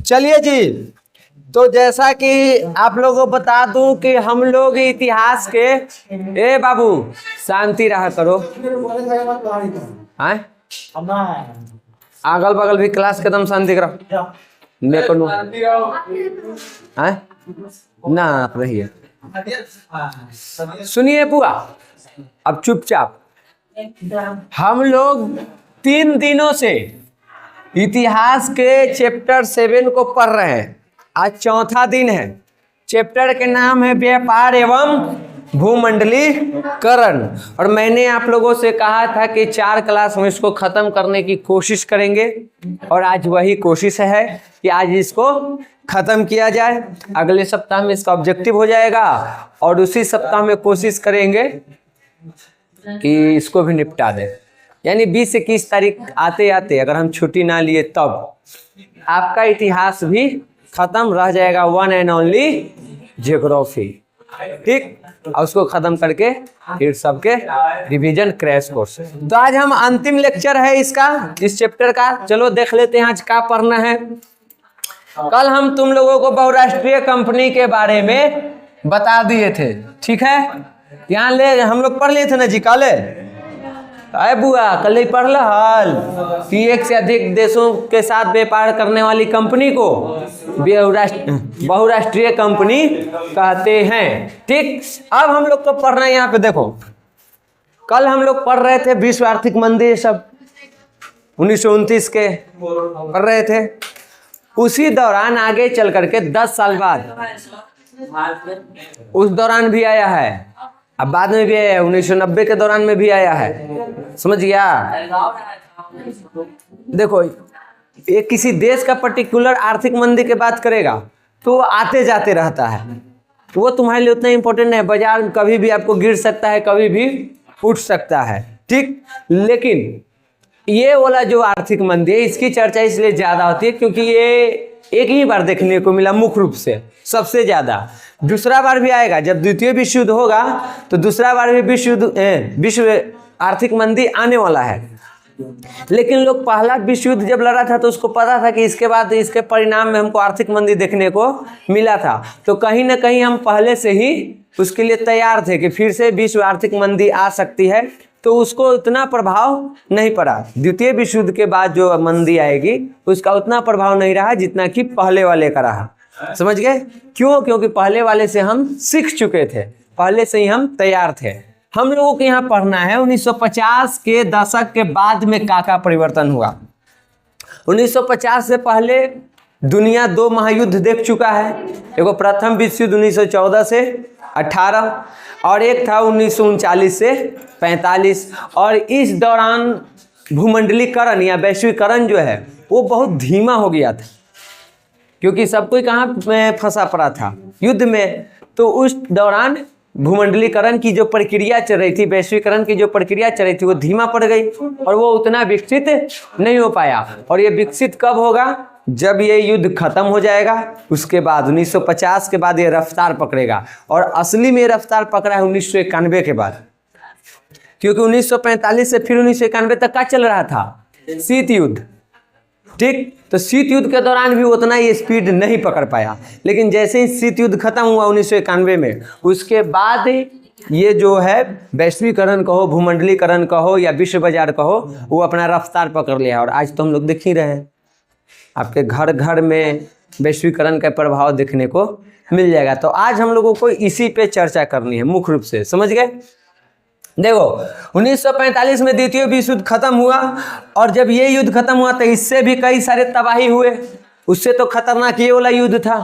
चलिए जी, तो जैसा कि आप लोगों को बता दूं कि हम लोग इतिहास के, ए बाबू शांति रहा करो, आए अगल बगल भी क्लास के दम शांति करो, आए ना आप रहिए। सुनिए बुआ, अब चुपचाप। हम लोग 3 दिनों से इतिहास के चैप्टर 7 को पढ़ रहे हैं। आज चौथा दिन है। चैप्टर के नाम है व्यापार एवं भूमंडलीकरण। और मैंने आप लोगों से कहा था कि 4 क्लास में इसको खत्म करने की कोशिश करेंगे, और आज वही कोशिश है कि आज इसको खत्म किया जाए। अगले सप्ताह में इसका ऑब्जेक्टिव हो जाएगा, और उसी सप्ताह में कोशिश करेंगे कि इसको भी निपटा दें। यानी 20-21 तारीख आते आते अगर हम छुट्टी ना लिए तब आपका इतिहास भी खत्म रह जाएगा, वन एंड ओनली ज्योग्राफी। ठीक, और उसको खत्म करके फिर सबके रिवीजन क्रैश कोर्स। तो आज हम अंतिम लेक्चर है इसका, इस चैप्टर का। चलो देख लेते हैं आज क्या पढ़ना है। कल हम तुम लोगों को बहुराष्ट्रीय कंपनी के बारे में बता दिए थे, ठीक है। यहाँ ले हम लोग पढ़ लिए थे ना जी कल। अरे बुआ कल ही पढ़ हल कि एक से अधिक देशों के साथ व्यापार करने वाली कंपनी को बहुराष्ट्रीय कंपनी कहते हैं। ठीक, अब हम लोग को पढ़ना है यहाँ पे देखो। कल हम लोग पढ़ रहे थे विश्व आर्थिक मंदी, सब 1929 के पढ़ रहे थे। उसी दौरान आगे चल करके 10 साल बाद उस दौरान भी आया है, अब बाद में भी आया है, 1990 के दौरान में भी आया है। समझ गया। देखो, ये किसी देश का पर्टिकुलर आर्थिक मंदी की बात करेगा तो आते जाते रहता है, तो वो तुम्हारे लिए उतना इंपॉर्टेंट नहीं है। बाजार कभी भी आपको गिर सकता है, कभी भी उठ सकता है। ठीक, लेकिन ये वाला जो आर्थिक मंदी है इसकी चर्चा इसलिए ज्यादा होती है क्योंकि ये एक ही बार देखने को मिला, मुख्य रूप से सबसे ज्यादा। दूसरा बार भी आएगा, जब द्वितीय विश्व युद्ध होगा तो दूसरा बार भी विश्व आर्थिक मंदी आने वाला है। लेकिन लोग पहला विश्व युद्ध जब लड़ा था तो उसको पता था कि इसके बाद इसके परिणाम में हमको आर्थिक मंदी देखने को मिला था, तो कहीं ना कहीं हम पहले से ही उसके लिए तैयार थे कि फिर से विश्व आर्थिक मंदी आ सकती है। तो उसको उतना प्रभाव नहीं पड़ा। द्वितीय विश्व युद्ध के बाद जो मंदी आएगी उसका उतना प्रभाव नहीं रहा जितना कि पहले वाले का रहा। समझ गए क्यों? क्योंकि पहले वाले से हम सीख चुके थे, पहले से ही हम तैयार थे। हम लोगों को यहाँ पढ़ना है 1950 के दशक के बाद में क्या परिवर्तन हुआ। 1950 से पहले दुनिया 2 महायुद्ध देख चुका है। एगो प्रथम विश्व युद्ध 1914 से 18 और एक था 1939 से 45। और इस दौरान भूमंडलीकरण या वैश्वीकरण जो है वो बहुत धीमा हो गया था, क्योंकि सब कोई कहाँ में फंसा पड़ा था, युद्ध में। तो उस दौरान भूमंडलीकरण की जो प्रक्रिया चल रही थी, वैश्वीकरण की जो प्रक्रिया चल रही थी, वो धीमा पड़ गई और वो उतना विकसित नहीं हो पाया। और ये विकसित कब होगा? जब ये युद्ध खत्म हो जाएगा, उसके बाद 1950 के बाद ये रफ्तार पकड़ेगा। और असली में रफ्तार पकड़ा है 1991 के बाद, क्योंकि 1945 से फिर 1991 तक क्या चल रहा था? शीत युद्ध। ठीक, तो शीत युद्ध के दौरान भी उतना ये स्पीड नहीं पकड़ पाया। लेकिन जैसे ही शीत युद्ध खत्म हुआ 1991 में, उसके बाद ये जो है वैश्वीकरण कहो, भूमंडलीकरण कहो या विश्व बाजार कहो, वो अपना रफ्तार पकड़ लिया। और आज तो हम लोग देख ही रहे हैं, आपके घर घर में वैश्वीकरण का प्रभाव देखने को मिल जाएगा। तो आज हम लोगों को इसी पे चर्चा करनी है मुख्य रूप से। समझ गए? देखो, 1945 में द्वितीय विश्व युद्ध खत्म हुआ, और जब ये युद्ध खत्म हुआ तो इससे भी कई सारे तबाही हुए। उससे तो खतरनाक ये वाला युद्ध था।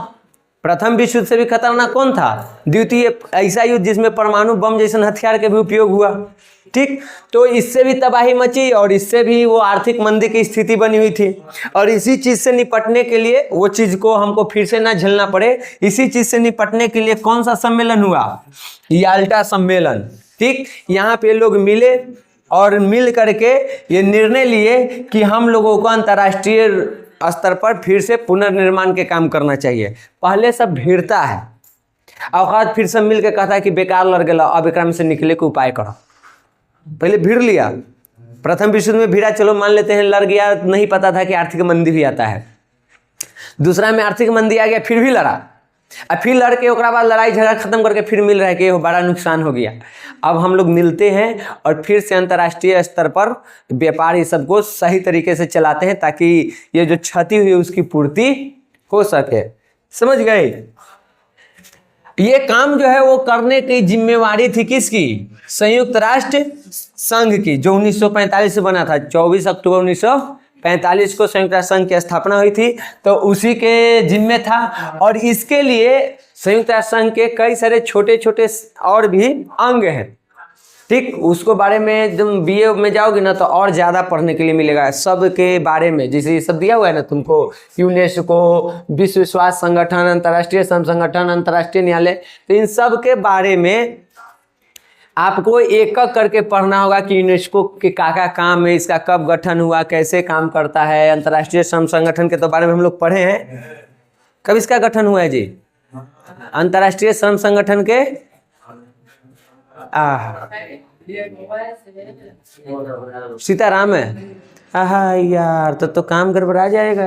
प्रथम विश्व युद्ध से भी खतरनाक कौन था? द्वितीय, ऐसा युद्ध जिसमें परमाणु बम जैसे हथियार के भी उपयोग हुआ। ठीक, तो इससे भी तबाही मची और इससे भी वो आर्थिक मंदी की स्थिति बनी हुई थी। और इसी चीज से निपटने के लिए, वो चीज को हमको फिर से ना झेलना पड़े, इसी चीज से निपटने के लिए कौन सा सम्मेलन हुआ? याल्टा सम्मेलन। ठीक, यहाँ पे लोग मिले और मिल करके ये निर्णय लिए कि हम लोगों को अंतर्राष्ट्रीय स्तर पर फिर से पुनर्निर्माण के काम करना चाहिए। पहले सब भिड़ता है, औकात फिर सब मिल के कहता है कि बेकार लड़ गया, अब एकरा में से निकले के उपाय करो। पहले भिड़ लिया, प्रथम विश्व युद्ध में भिड़ा, चलो मान लेते हैं लड़ गया, नहीं पता था कि आर्थिक मंदी भी आता है। दूसरा में आर्थिक मंदी आ गया, फिर भी लड़ा, और फिर लड़ के ओकरा बाद लड़ाई झगड़ा खत्म करके फिर मिल रहा है कि बड़ा नुकसान हो गया। अब हम लोग मिलते हैं और फिर से अंतर्राष्ट्रीय स्तर पर व्यापार ये सबको सही तरीके से चलाते हैं ताकि ये जो क्षति हुई उसकी पूर्ति हो सके। समझ गए? ये काम जो है वो करने की जिम्मेवारी थी किसकी? संयुक्त राष्ट्र संघ की, जो 1945 से बना था। 24 अक्टूबर 1945 को संयुक्त राष्ट्र संघ की स्थापना हुई थी, तो उसी के जिम्मे था। और इसके लिए संयुक्त राष्ट्र संघ के कई सारे छोटे छोटे और भी अंग हैं। ठीक, उसको बारे में तुम बीए में जाओगे ना तो और ज़्यादा पढ़ने के लिए मिलेगा सब के बारे में। जैसे ये सब दिया हुआ है ना तुमको, यूनेस्को, विश्व स्वास्थ्य संगठन, अंतर्राष्ट्रीय श्रम संगठन, अंतर्राष्ट्रीय न्यायालय, तो इन सब के बारे में आपको एक एक करके पढ़ना होगा कि यूनेस्को के क्या काम है, इसका कब गठन हुआ, कैसे काम करता है। अंतर्राष्ट्रीय श्रम संगठन के तो बारे में हम लोग पढ़े हैं, कब इसका गठन हुआ है जी? अंतर्राष्ट्रीय श्रम संगठन के सीताराम है। यार तो काम गड़बड़ा जाएगा।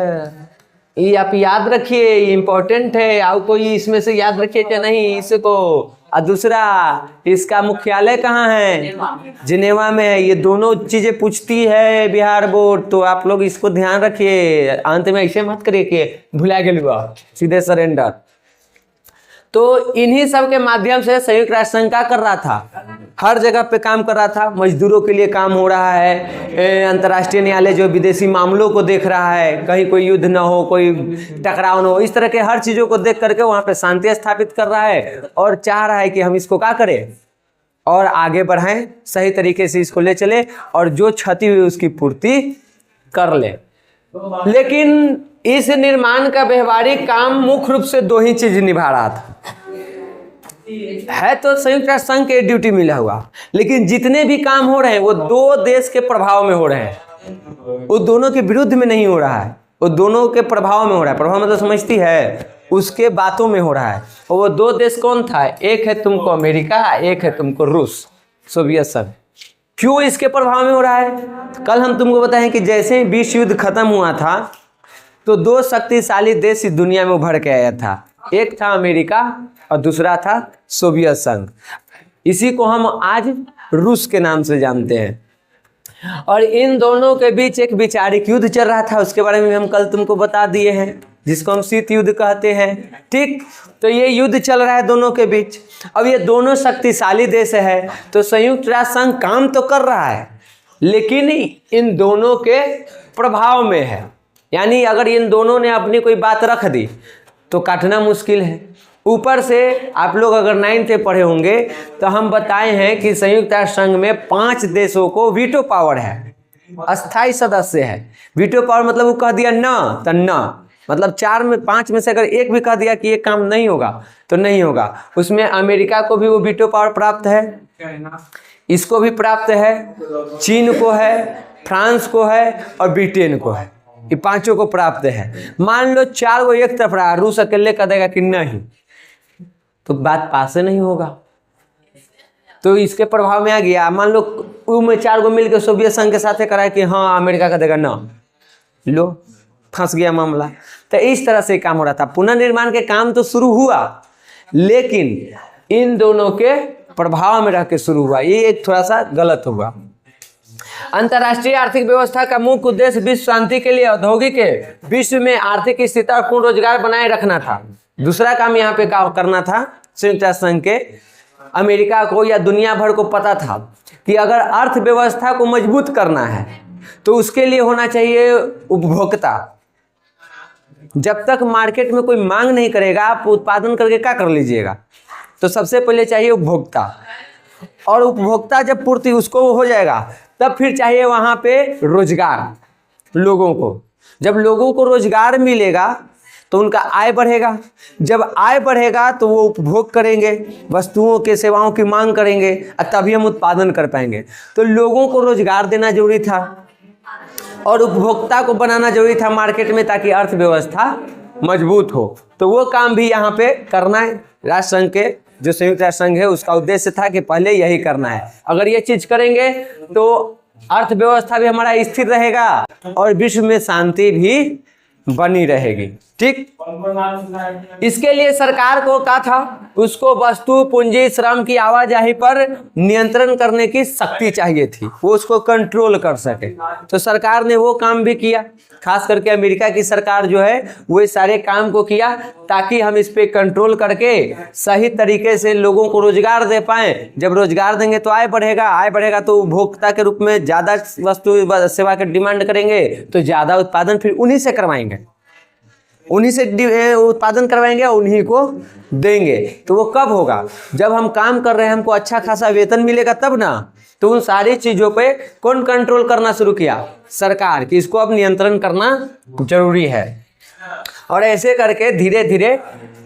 ये आप याद रखिए, इम्पोर्टेंट है। आप कोई इसमें से याद रखिए क्या नहीं इसको। और दूसरा, इसका मुख्यालय कहाँ है? जिनेवा में है। ये दोनों चीजें पूछती है बिहार बोर्ड, तो आप लोग इसको ध्यान रखिए। अंत में ऐसे मत करिए कि भुला गया, सीधे सरेंडर। तो इन्हीं सब के माध्यम से संयुक्त राष्ट्र संघ क्या कर रहा था? हर जगह पे काम कर रहा था। मजदूरों के लिए काम हो रहा है, अंतर्राष्ट्रीय न्यायालय जो विदेशी मामलों को देख रहा है, कहीं कोई युद्ध न हो, कोई टकराव न हो, इस तरह के हर चीज़ों को देख करके वहाँ पे शांति स्थापित कर रहा है और चाह रहा है कि हम इसको क्या करें और आगे बढ़ाएं, सही तरीके से इसको ले चले और जो क्षति हुई उसकी पूर्ति कर ले। लेकिन इस निर्माण का व्यवहारिक काम मुख्य रूप से दो ही चीज निभा रहा था। है तो संयुक्त राष्ट्र संघ के ड्यूटी मिला हुआ, लेकिन जितने भी काम हो रहे हैं वो दो देश के प्रभाव में हो रहे हैं, वो दोनों के विरुद्ध में नहीं हो रहा है, वो दोनों के प्रभाव में हो रहा है। प्रभाव मतलब समझती है, उसके बातों में हो रहा है। और वो दो देश कौन था? एक है तुमको अमेरिका, एक है तुमको रूस, सोवियत संघ। क्यों इसके प्रभाव में हो रहा है? कल हम तुमको बताएं कि जैसे ही विश्व युद्ध खत्म हुआ था तो दो शक्तिशाली देश इस दुनिया में उभर के आया था। एक था अमेरिका और दूसरा था सोवियत संघ। इसी को हम आज रूस के नाम से जानते हैं। और इन दोनों के बीच एक वैचारिक युद्ध चल रहा था, उसके बारे में हम कल तुमको बता दिए हैं, जिसको हम शीत युद्ध कहते हैं। ठीक, तो ये युद्ध चल रहा है दोनों के बीच। अब ये दोनों शक्तिशाली देश है, तो संयुक्त राष्ट्र संघ काम तो कर रहा है लेकिन इन दोनों के प्रभाव में है। यानी अगर इन दोनों ने अपनी कोई बात रख दी तो काटना मुश्किल है। ऊपर से आप लोग अगर 9th में पढ़े होंगे तो हम बताए हैं कि संयुक्त राष्ट्र संघ में 5 देशों को वीटो पावर है, अस्थाई सदस्य है। वीटो पावर मतलब वो कह दिया ना तो ना, मतलब 5 में से अगर एक भी कह दिया कि ये काम नहीं होगा तो नहीं होगा। उसमें अमेरिका को भी वो वीटो पावर प्राप्त है, इसको भी प्राप्त है, चीन को है, फ्रांस को है और ब्रिटेन को है। ये 5 को प्राप्त है। मान लो 4 को एक तरफ रहा, रूस अकेले कह देगा कि नहीं, तो बात पास नहीं होगा, तो इसके प्रभाव में आ गया। मान लो में 4 को मिलकर सोवियत संघ के साथ कराए कि हाँ अमेरिका का देगा ना, लो फंस गया मामला। तो इस तरह से काम हो रहा था। पुनर्निर्माण के काम तो शुरू हुआ लेकिन इन दोनों के प्रभाव में रह के शुरू हुआ। ये एक थोड़ा सा गलत हुआ। अंतर्राष्ट्रीय आर्थिक व्यवस्था का मुख्य उद्देश्य विश्व शांति के लिए औद्योगिक विश्व में आर्थिक स्थिरता और पूर्ण रोजगार बनाए रखना था। दूसरा काम यहाँ पे करना था संयुक्त राष्ट्र संघ के। अमेरिका को या दुनिया भर को पता था कि अगर अर्थव्यवस्था को मजबूत करना है तो उसके लिए होना चाहिए उपभोक्ता। जब तक मार्केट में कोई मांग नहीं करेगा आप उत्पादन करके क्या कर लीजिएगा? तो सबसे पहले चाहिए उपभोक्ता, और उपभोक्ता जब पूर्ति उसको हो जाएगा तब फिर चाहिए वहाँ पे रोजगार लोगों को। जब लोगों को रोजगार मिलेगा तो उनका आय बढ़ेगा, जब आय बढ़ेगा तो वो उपभोग करेंगे, वस्तुओं के सेवाओं की मांग करेंगे और तभी हम उत्पादन कर पाएंगे। तो लोगों को रोजगार देना जरूरी था और उपभोक्ता को बनाना जरूरी था मार्केट में, ताकि अर्थव्यवस्था मजबूत हो। तो वो काम भी यहाँ पे करना है। राष्ट्र संघ के जो संयुक्त राष्ट्र संघ है उसका उद्देश्य था कि पहले यही करना है। अगर ये चीज करेंगे तो अर्थव्यवस्था भी हमारा स्थिर रहेगा और विश्व में शांति भी बनी रहेगी। ठीक, इसके लिए सरकार को क्या था, उसको वस्तु पूंजी श्रम की आवाजाही पर नियंत्रण करने की शक्ति चाहिए थी, वो उसको कंट्रोल कर सके। तो सरकार ने वो काम भी किया, खास करके अमेरिका की सरकार जो है वो इस सारे काम को किया ताकि हम इस पे कंट्रोल करके सही तरीके से लोगों को रोजगार दे पाए। जब रोजगार देंगे तो आय बढ़ेगा, आय बढ़ेगा तो उपभोक्ता के रूप में ज्यादा वस्तु सेवा के डिमांड करेंगे, तो ज्यादा उत्पादन फिर उन्हीं से करवाएंगे, उन्हीं से उत्पादन करवाएंगे और उन्हीं को देंगे। तो वो कब होगा, जब हम काम कर रहे हैं, हमको अच्छा खासा वेतन मिलेगा तब ना। तो उन सारी चीजों पे कौन कंट्रोल करना शुरू किया, सरकार, कि इसको अब नियंत्रण करना जरूरी है। और ऐसे करके धीरे धीरे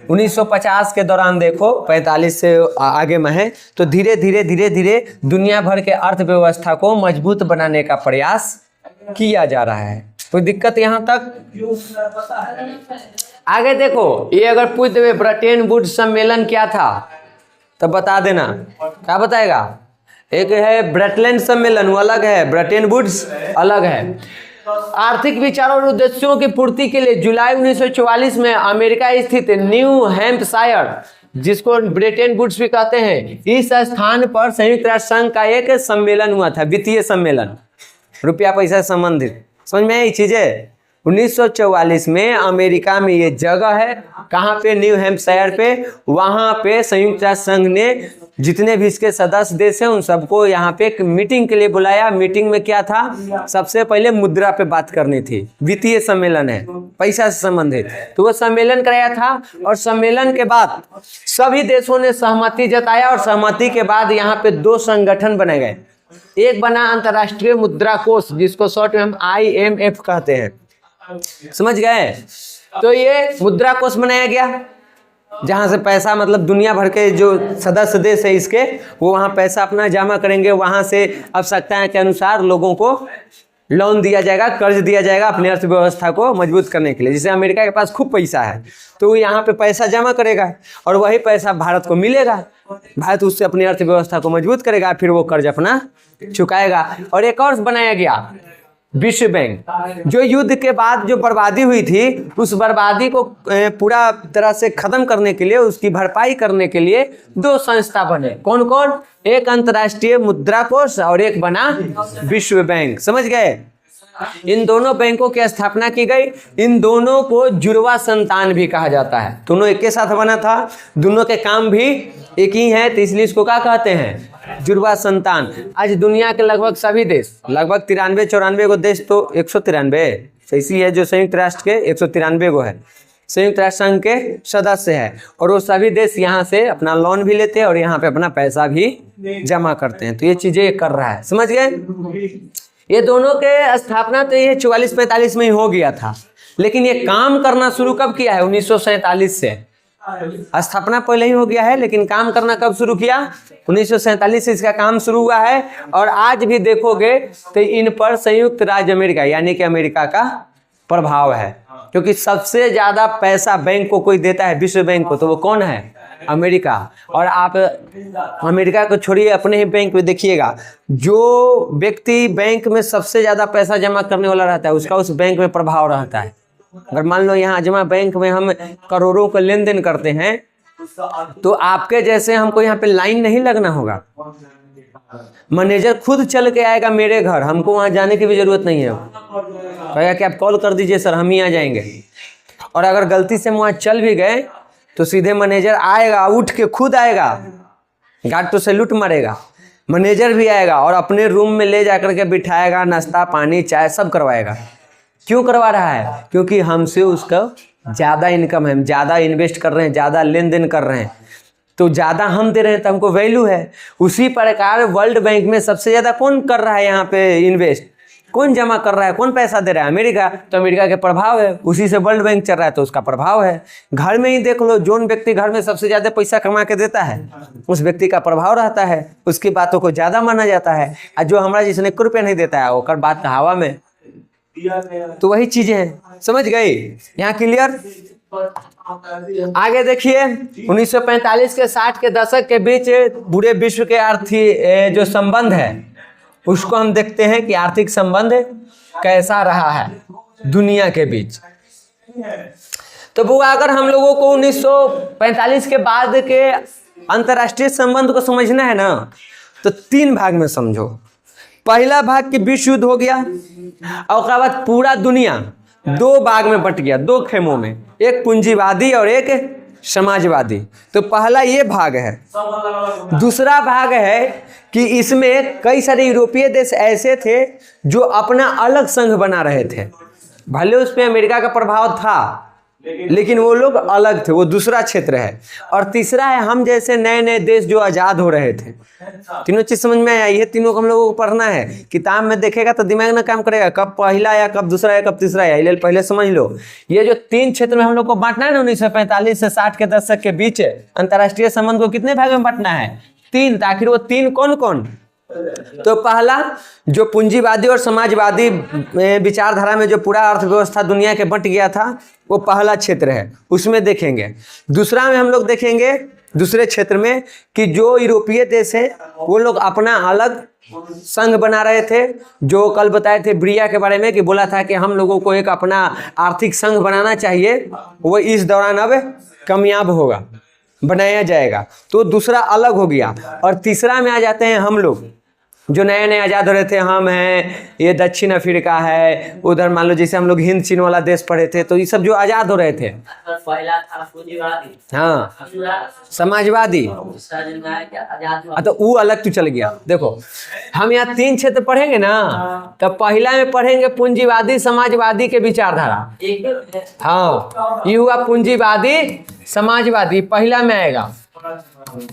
1950 के दौरान देखो, 45 से आगे में है, तो धीरे धीरे धीरे धीरे दुनिया भर के अर्थव्यवस्था को मजबूत बनाने का प्रयास किया जा रहा है। कोई दिक्कत यहाँ तक? आगे देखो, ये अगर पूछ दे ब्रेटन वुड्स सम्मेलन क्या था तब बता देना, क्या बताएगा? एक है ब्रेटलैंड सम्मेलन, वो अलग है, ब्रेटन वुड्स अलग है। आर्थिक विचारों और उद्देश्यों की पूर्ति के लिए जुलाई 1944 में अमेरिका स्थित न्यू हैम्पशायर, जिसको ब्रेटन वुड्स भी कहते हैं, इस स्थान पर संयुक्त राष्ट्र संघ का एक सम्मेलन हुआ था, वित्तीय सम्मेलन, रुपया पैसा से संबंधित। समझ में आई चीजें? 1944 में अमेरिका में ये जगह है, कहाँ पे, न्यू हैम्पशायर पे। वहां पे संयुक्त राष्ट्र संघ ने जितने भी इसके सदस्य देश हैं उन सबको यहाँ पे एक मीटिंग के लिए बुलाया। मीटिंग में क्या था, सबसे पहले मुद्रा पे बात करनी थी, वित्तीय सम्मेलन है, पैसा से संबंधित। तो वो सम्मेलन कराया था और सम्मेलन के बाद सभी देशों ने सहमति जताया और सहमति के बाद यहाँ पे 2 संगठन बने गए। एक बना अंतर्राष्ट्रीय मुद्रा कोष, जिसको शॉर्ट में हम IMF कहते हैं, समझ गए? तो ये मुद्रा कोष बनाया गया, जहां से पैसा, मतलब दुनिया भर के जो सदस्य देश है इसके, वो वहां पैसा अपना जमा करेंगे, वहां से आवश्यकता के अनुसार लोगों को लोन दिया जाएगा, कर्ज दिया जाएगा अपनी अर्थव्यवस्था को मजबूत करने के लिए। जैसे अमेरिका के पास खूब पैसा है तो वो यहाँ पे पैसा जमा करेगा और वही पैसा भारत को मिलेगा, भारत उससे अपनी अर्थव्यवस्था को मजबूत करेगा, फिर वो कर्ज अपना चुकाएगा। और एक और बनाया गया विश्व बैंक, जो युद्ध के बाद जो बर्बादी हुई थी उस बर्बादी को पूरा तरह से खत्म करने के लिए, उसकी भरपाई करने के लिए 2 संस्था बने। कौन कौन? एक अंतर्राष्ट्रीय मुद्रा कोष और एक बना विश्व बैंक। समझ गए? इन दोनों बैंकों की स्थापना की गई। इन दोनों को जुड़वा संतान भी कहा जाता है, दोनों एक के साथ बना था, दोनों के काम भी एक ही है, तो इसलिए इसको क्या कहते हैं, जुड़वा संतान। आज दुनिया के लगभग सभी देश, लगभग 93-94 गो देश, तो 193 ऐसी है जो संयुक्त राष्ट्र के 193 गो है, संयुक्त राष्ट्र संघ के सदस्य है। और वो सभी देश यहाँ से अपना लोन भी लेते हैं और यहाँ पे अपना पैसा भी जमा करते हैं। तो ये चीजें कर रहा है, समझ गए? ये दोनों के स्थापना तो ये 44-45 में ही हो गया था, लेकिन ये काम करना शुरू कब किया है? 1947 से। स्थापना पहले ही हो गया है, लेकिन काम करना कब शुरू किया? 1947 से इसका काम शुरू हुआ है। और आज भी देखोगे तो इन पर संयुक्त राज्य अमेरिका यानी कि अमेरिका का प्रभाव है, क्योंकि सबसे ज्यादा पैसा बैंक को कोई देता है, विश्व बैंक को, तो वो कौन है? अमेरिका। और आप अमेरिका को छोड़िए, अपने ही बैंक में देखिएगा, जो व्यक्ति बैंक में सबसे ज्यादा पैसा जमा करने वाला रहता है उसका उस बैंक में प्रभाव रहता है। अगर मान लो यहाँ जमा बैंक में हम करोड़ों का लेन देन करते हैं, तो आपके जैसे हमको यहाँ पे लाइन नहीं लगना होगा, मैनेजर खुद चल के आएगा मेरे घर, हमको वहां जाने की भी जरूरत नहीं है। कहेगा कि आप कॉल कर दीजिए सर, हम ही आ जाएंगे। और अगर गलती से हम वहां चल भी गए तो सीधे मैनेजर आएगा, उठ के खुद आएगा, गार्ड तो सैल्यूट मारेगा, मैनेजर भी आएगा और अपने रूम में ले जाकर के बिठाएगा, नाश्ता पानी चाय सब करवाएगा। क्यों करवा रहा है? क्योंकि हमसे उसका ज़्यादा इनकम है, हम ज़्यादा इन्वेस्ट कर रहे हैं, ज़्यादा लेन देन कर रहे हैं, तो ज़्यादा हम दे रहे हैं तो हमको वैल्यू है। उसी प्रकार वर्ल्ड बैंक में सबसे ज़्यादा कौन कर रहा है यहाँ पे इन्वेस्ट, कौन जमा कर रहा है, कौन पैसा दे रहा है? अमेरिका। तो अमेरिका के प्रभाव है, उसी से वर्ल्ड बैंक चल रहा है तो उसका प्रभाव है। घर में ही देख लो, जोन व्यक्ति घर में सबसे ज्यादा पैसा कमा के देता है उस व्यक्ति का प्रभाव रहता है, उसकी बातों को ज्यादा माना जाता है। और जो हमारा जिसने 1 रुपया नहीं देता है वो बात हवा में। तो वही चीजें हैं, समझ गए? यहाँ क्लियर? आगे देखिए, 1945 के 60 के दशक के बीच पूरे विश्व के आर्थिक जो संबंध है उसको हम देखते हैं कि आर्थिक संबंध कैसा रहा है दुनिया के बीच। तो वो अगर हम लोगों को 1945 के बाद के अंतर्राष्ट्रीय संबंध को समझना है ना, तो 3 भाग में समझो। पहला भाग कि विश्व युद्ध हो गया, और उसके बाद पूरा दुनिया 2 भाग में बट गया, 2 खेमों में, एक पूंजीवादी और एक समाजवादी। तो पहला ये भाग है। दूसरा भाग है कि इसमें कई सारे यूरोपीय देश ऐसे थे जो अपना अलग संघ बना रहे थे, भले उसमें अमेरिका का प्रभाव था लेकिन वो लोग अलग थे, वो दूसरा क्षेत्र है। और तीसरा है हम जैसे नए नए देश जो आज़ाद हो रहे थे। तीनों चीज़ समझ में आया, ये तीनों को हम लोगों को पढ़ना है। किताब में देखेगा तो दिमाग ना काम करेगा, कब पहला या कब दूसरा या कब तीसरा या, पहले समझ लो। ये जो 3 क्षेत्र में हम लोग को बांटना है ना, 1945 से 60 के दशक के बीच अंतर्राष्ट्रीय संबंध को कितने भाग में बांटना है? 3। तो आखिर वो 3 कौन कौन? तो पहला जो पूंजीवादी और समाजवादी विचारधारा में जो पूरा अर्थव्यवस्था दुनिया के बंट गया था, वो पहला क्षेत्र है, उसमें देखेंगे। दूसरा में हम लोग देखेंगे दूसरे क्षेत्र में कि जो यूरोपीय देश हैं वो लोग अपना अलग संघ बना रहे थे, जो कल बताए थे ब्रिया के बारे में कि बोला था कि हम लोगों को एक अपना आर्थिक संघ बनाना चाहिए, वो इस दौरान अब कामयाब होगा, बनाया जाएगा। तो दूसरा अलग हो गया। और तीसरा में आ जाते हैं हम लोग जो नए नए आज़ाद हो रहे थे, हम हैं, ये दक्षिण अफ्रीका है, उधर मान लो जैसे हम लोग हिंद चीन वाला देश पढ़े थे, तो ये सब जो आज़ाद हो रहे थे। पहला था पूंजीवादी, हाँ, समाजवादी, तो वो अलग तो चल गया। देखो हम यहाँ 3 क्षेत्र पढ़ेंगे ना, तो पहला में पढ़ेंगे पूंजीवादी समाजवादी के विचारधारा। हाँ, ये हुआ पूंजीवादी समाजवादी, पहला में आएगा,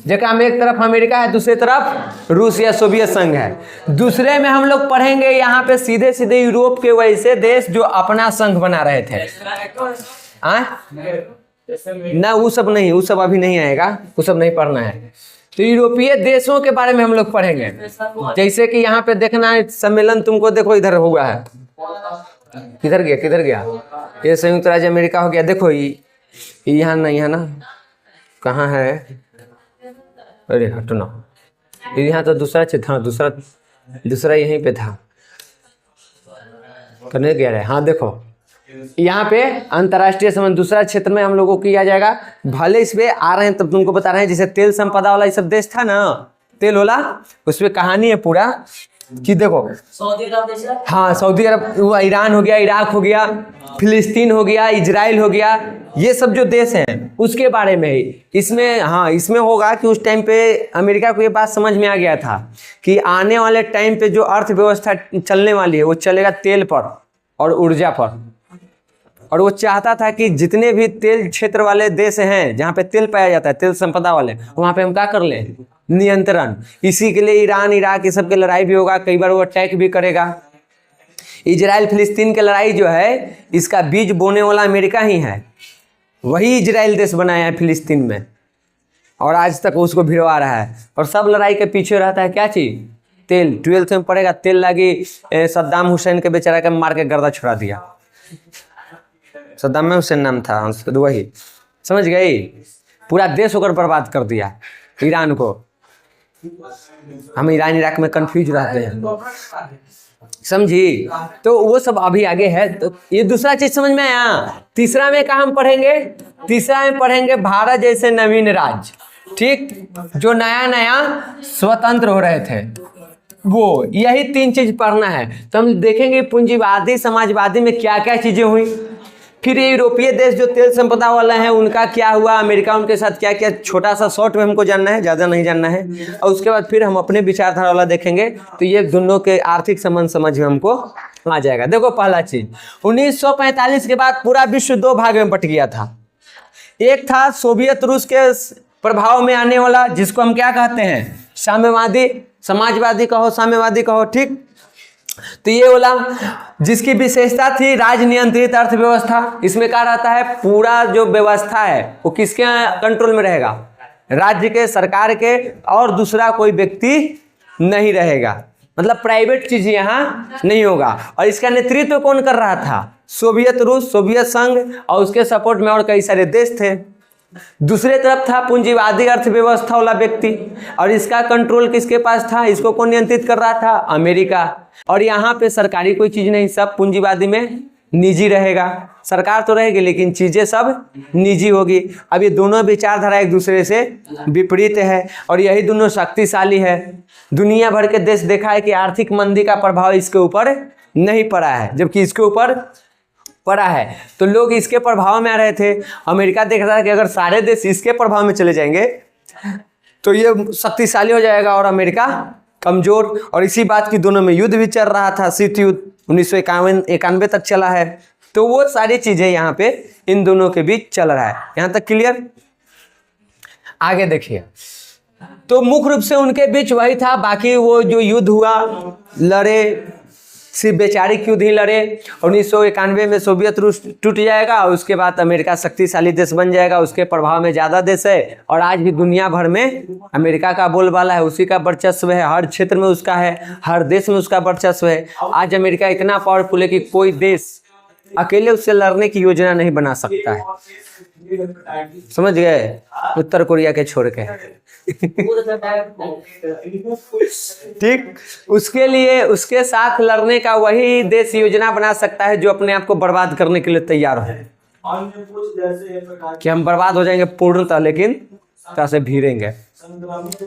जगह में एक तरफ अमेरिका है, दूसरी तरफ रूस या सोवियत संघ है। दूसरे में हम लोग पढ़ेंगे यहाँ पे सीधे सीधे यूरोप के वैसे देश जो अपना संघ बना रहे थे। ना वो सब नहीं, वो सब अभी नहीं आएगा, वो सब नहीं पढ़ना है। तो यूरोपीय देशों के बारे में हम लोग पढ़ेंगे। जैसे कि यहाँ पे देखना है सम्मेलन, तुमको देखो इधर हुआ है, किधर गया, ये संयुक्त राज्य अमेरिका हो गया। देखो यहाँ नहीं है ना, कहाँ है, अरे हटो ना, यहाँ तो दूसरा क्षेत्र था, दूसरा यहीं पे था, करने गया है। हाँ देखो यहाँ पे अंतर्राष्ट्रीय संबंध दूसरा क्षेत्र में हम लोगों को किया जाएगा। भले इस पे आ रहे हैं तब तुमको बता रहे हैं, जैसे तेल संपदा वाला ये सब देश था ना, तेल वाला, उसमें कहानी है पूरा कि देखो सऊदी अरब, हाँ सऊदी अरब, वो ईरान हो गया, इराक हो गया, फिलिस्तीन हो गया, इजराइल हो गया, ये सब जो देश हैं उसके बारे में ही इसमें। हाँ, इसमें होगा कि उस टाइम पे अमेरिका को ये बात समझ में आ गया था कि आने वाले टाइम पे जो अर्थव्यवस्था चलने वाली है वो चलेगा तेल पर और ऊर्जा पर। और वो चाहता था कि जितने भी तेल क्षेत्र वाले देश हैं जहाँ पे तेल पाया जाता है, तेल संपदा वाले, वहाँ पे हम क्या कर लें, नियंत्रण। इसी के लिए ईरान इराक ये सब की लड़ाई भी होगा, कई बार वो अटैक भी करेगा। इजराइल फिलिस्तीन की लड़ाई जो है, इसका बीज बोने वाला अमेरिका ही है, वही इजराइल देश बनाया है फिलिस्तीन में, और आज तक उसको भिड़वा रहा है। और सब लड़ाई के पीछे रहता है क्या चीज़, तेल। 12th में पड़ेगा, तेल लगी सद्दाम हुसैन के बेचारा के मार के गर्दा छुड़ा दिया। सद्दाम हुसैन नाम था, वही, समझ गई, पूरा देश होकर बर्बाद कर दिया ईरान को। हम ईरान इराक में कंफ्यूज रहते हैं, समझी। तो वो सब अभी आगे है। तो ये दूसरा चीज समझ में आया। तीसरा में क्या हम पढ़ेंगे, तीसरा में पढ़ेंगे भारत जैसे नवीन राज्य, ठीक, जो नया नया स्वतंत्र हो रहे थे, वो यही 3 चीज पढ़ना है। तो हम देखेंगे पूंजीवादी समाजवादी में क्या क्या चीजें हुई, फिर ये यूरोपीय देश जो तेल संपदा वाला है उनका क्या हुआ, अमेरिका उनके साथ क्या क्या, छोटा सा शॉर्ट में हमको जानना है, ज़्यादा नहीं जानना है। और उसके बाद फिर हम अपने विचारधारा वाला देखेंगे, तो ये दोनों के आर्थिक संबंध समझ में हमको आ जाएगा। देखो पहला चीज, 1945 के बाद पूरा विश्व 2 भाग में बट गया था। एक था सोवियत रूस के प्रभाव में आने वाला, जिसको हम क्या कहते हैं, साम्यवादी, समाजवादी कहो, साम्यवादी कहो, ठीक। तो ये वाला जिसकी विशेषता थी राज्य नियंत्रित अर्थव्यवस्था। इसमें क्या रहता है, पूरा जो व्यवस्था है वो किसके कंट्रोल में रहेगा, राज्य के, सरकार के, और दूसरा कोई व्यक्ति नहीं रहेगा, मतलब प्राइवेट चीज यहाँ नहीं होगा। और इसका नेतृत्व कौन कर रहा था, सोवियत रूस, सोवियत संघ, और उसके सपोर्ट में और कई सारे देश थे। दूसरे तरफ था पूंजीवादी अर्थव्यवस्था वाला व्यक्ति, और इसका कंट्रोल किसके पास था, इसको कौन नियंत्रित कर रहा था, अमेरिका। और यहाँ पे सरकारी कोई चीज नहीं, सब पूंजीवादी में निजी रहेगा। सरकार तो रहेगी लेकिन चीजें सब निजी होगी। अब ये दोनों विचारधारा एक दूसरे से विपरीत है, और यही दोनों शक्तिशाली है। दुनिया भर के देश देखा है कि आर्थिक मंदी का प्रभाव इसके ऊपर नहीं पड़ा है, जबकि इसके ऊपर पड़ा है। तो लोग इसके प्रभाव में आ रहे थे। अमेरिका देख रहा था कि अगर सारे देश इसके प्रभाव में चले जाएंगे तो ये शक्तिशाली हो जाएगा और अमेरिका कमजोर। और इसी बात की दोनों में युद्ध भी चल रहा था, शीत युद्ध 1991 तक चला है। तो वो सारी चीजें यहाँ पे इन दोनों के बीच चल रहा है। यहाँ तक क्लियर? आगे देखिए, तो मुख्य रूप से उनके बीच वही था। बाकी वो जो युद्ध हुआ, लड़े, सिर्फ वैचारिक युद्ध ही लड़े। 1991 में सोवियत रूस टूट जाएगा और उसके बाद अमेरिका शक्तिशाली देश बन जाएगा। उसके प्रभाव में ज़्यादा देश है, और आज भी दुनिया भर में अमेरिका का बोलबाला है, उसी का वर्चस्व है। हर क्षेत्र में उसका है, हर देश में उसका वर्चस्व है। आज अमेरिका इतना पावरफुल है कि कोई देश अकेले उससे लड़ने की योजना नहीं बना सकता है। समझ गए? उत्तर कोरिया के छोड़ के ठीक, उसके लिए उसके साथ लड़ने का वही देश योजना बना सकता है जो अपने आप को बर्बाद करने के लिए तैयार हो, कि हम बर्बाद हो जाएंगे पूर्णतः लेकिन कैसे भीड़ेंगे।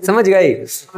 समझ गई?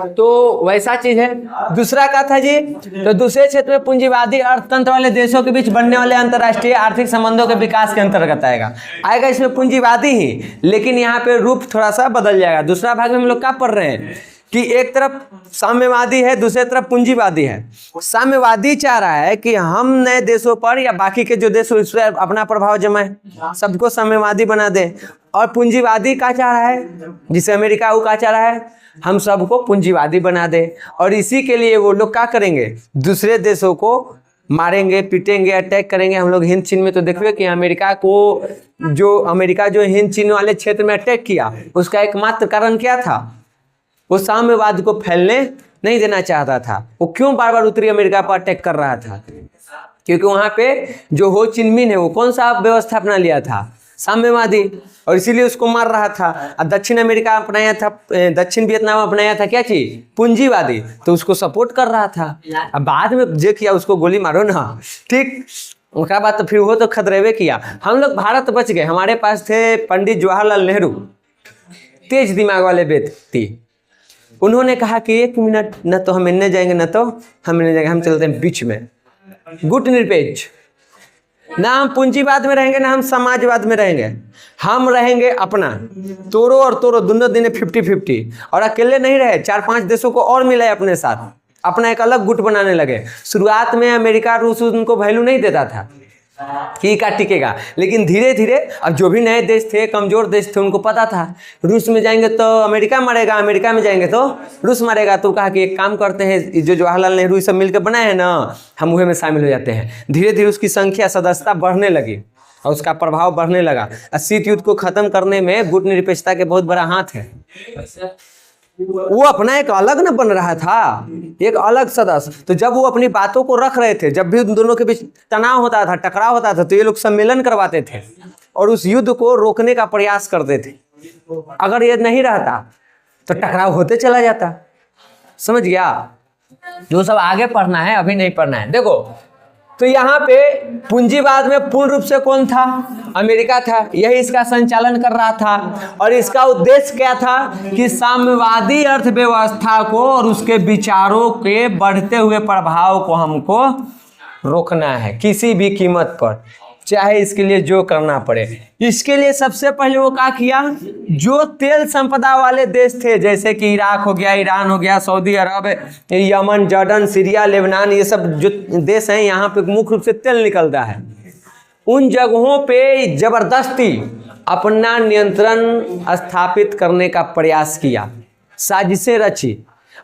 तो वैसा चीज है। दूसरा क्या था जी, तो दूसरे क्षेत्र में पूंजीवादी अर्थतंत्र वाले देशों के बीच बनने वाले अंतर्राष्ट्रीय आर्थिक संबंधों के विकास के अंतर्गत आएगा इसमें पूंजीवादी ही, लेकिन यहाँ पे रूप थोड़ा सा बदल जाएगा। दूसरा भाग में हम लोग क्या पढ़ रहे हैं कि एक तरफ साम्यवादी है, दूसरे तरफ पूंजीवादी है। साम्यवादी चाह रहा है कि हम नए देशों पर या बाकी के जो देश उस पर अपना प्रभाव जमाए, सबको साम्यवादी बना दे। और पूंजीवादी क्या चाह रहा है, जिसे अमेरिका वो क्या चाह रहा है, हम सबको पूंजीवादी बना दे। और इसी के लिए वो लोग क्या करेंगे, दूसरे देशों को मारेंगे, पीटेंगे, अटैक करेंगे। हम लोग हिंद चीन में तो देखिए कि अमेरिका जो हिंद चीन वाले क्षेत्र में अटैक किया, उसका एकमात्र कारण क्या था, वो साम्यवाद को फैलने नहीं देना चाहता था। वो क्यों बार बार उत्तरी अमेरिका पर अटैक कर रहा था, क्योंकि वहां पे जो हो चिन मिन है वो कौन सा व्यवस्था अपना लिया था, साम्यवादी, और इसीलिए उसको मार रहा था। और दक्षिण अमेरिका अपनाया था, दक्षिण वियतनाम अपनाया था क्या चीज, पूंजीवादी, तो उसको सपोर्ट कर रहा था। अब बाद में जे किया उसको गोली मारो ना, ठीक, उसका बाद तो फिर वो तो खतरेवे किया। हम लोग भारत बच गए, हमारे पास थे पंडित जवाहरलाल नेहरू, तेज दिमाग वाले व्यक्ति। उन्होंने कहा कि 1 मिनट, न तो हम इन्ने जाएंगे न तो हम इन्ने जाएंगे, हम चलते हैं बीच में, गुट निरपेक्ष। ना हम पूंजीवाद में रहेंगे ना हम समाजवाद में रहेंगे, हम रहेंगे अपना, तोड़ो और तोड़ो दोनों दिन 50-50। और अकेले नहीं रहे, 4-5 देशों को और मिलाए अपने साथ, अपना एक अलग गुट बनाने लगे। शुरुआत में अमेरिका रूस उनको वैल्यू नहीं देता था कि का टिकेगा, लेकिन धीरे धीरे अब जो भी नए देश थे, कमजोर देश थे, उनको पता था रूस में जाएंगे तो अमेरिका मारेगा, अमेरिका में जाएंगे तो रूस मारेगा। तो कहा कि एक काम करते हैं, जो जवाहरलाल नेहरू ये सब मिलकर बनाए हैं ना, हम वह में शामिल हो जाते हैं। धीरे धीरे उसकी संख्या, सदस्यता बढ़ने लगी और उसका प्रभाव बढ़ने लगा। शीत युद्ध को खत्म करने में गुट निरपेक्षता के बहुत बड़ा हाथ है। वो अपना एक अलग न बन रहा था, एक अलग सदस्य। तो जब वो अपनी बातों को रख रहे थे, जब भी उन दोनों के बीच तनाव होता था, टकराव होता था, तो ये लोग सम्मेलन करवाते थे और उस युद्ध को रोकने का प्रयास करते थे। अगर ये नहीं रहता तो टकराव होते चला जाता। समझ गया? जो सब आगे पढ़ना है, अभी नहीं पढ़ना है। देखो, तो यहाँ पे पूंजीवाद में पूर्ण रूप से कौन था, अमेरिका था, यही इसका संचालन कर रहा था। और इसका उद्देश्य क्या था कि साम्यवादी अर्थव्यवस्था को और उसके विचारों के बढ़ते हुए प्रभाव को हमको रोकना है किसी भी कीमत पर, चाहे इसके लिए जो करना पड़े। इसके लिए सबसे पहले वो क्या किया, जो तेल संपदा वाले देश थे, जैसे कि इराक हो गया, ईरान हो गया, सऊदी अरब, यमन, जॉर्डन, सीरिया, लेबनान, ये सब जो देश हैं यहाँ पे मुख्य रूप से तेल निकलता है, उन जगहों पे जबरदस्ती अपना नियंत्रण स्थापित करने का प्रयास किया, साजिशें रची।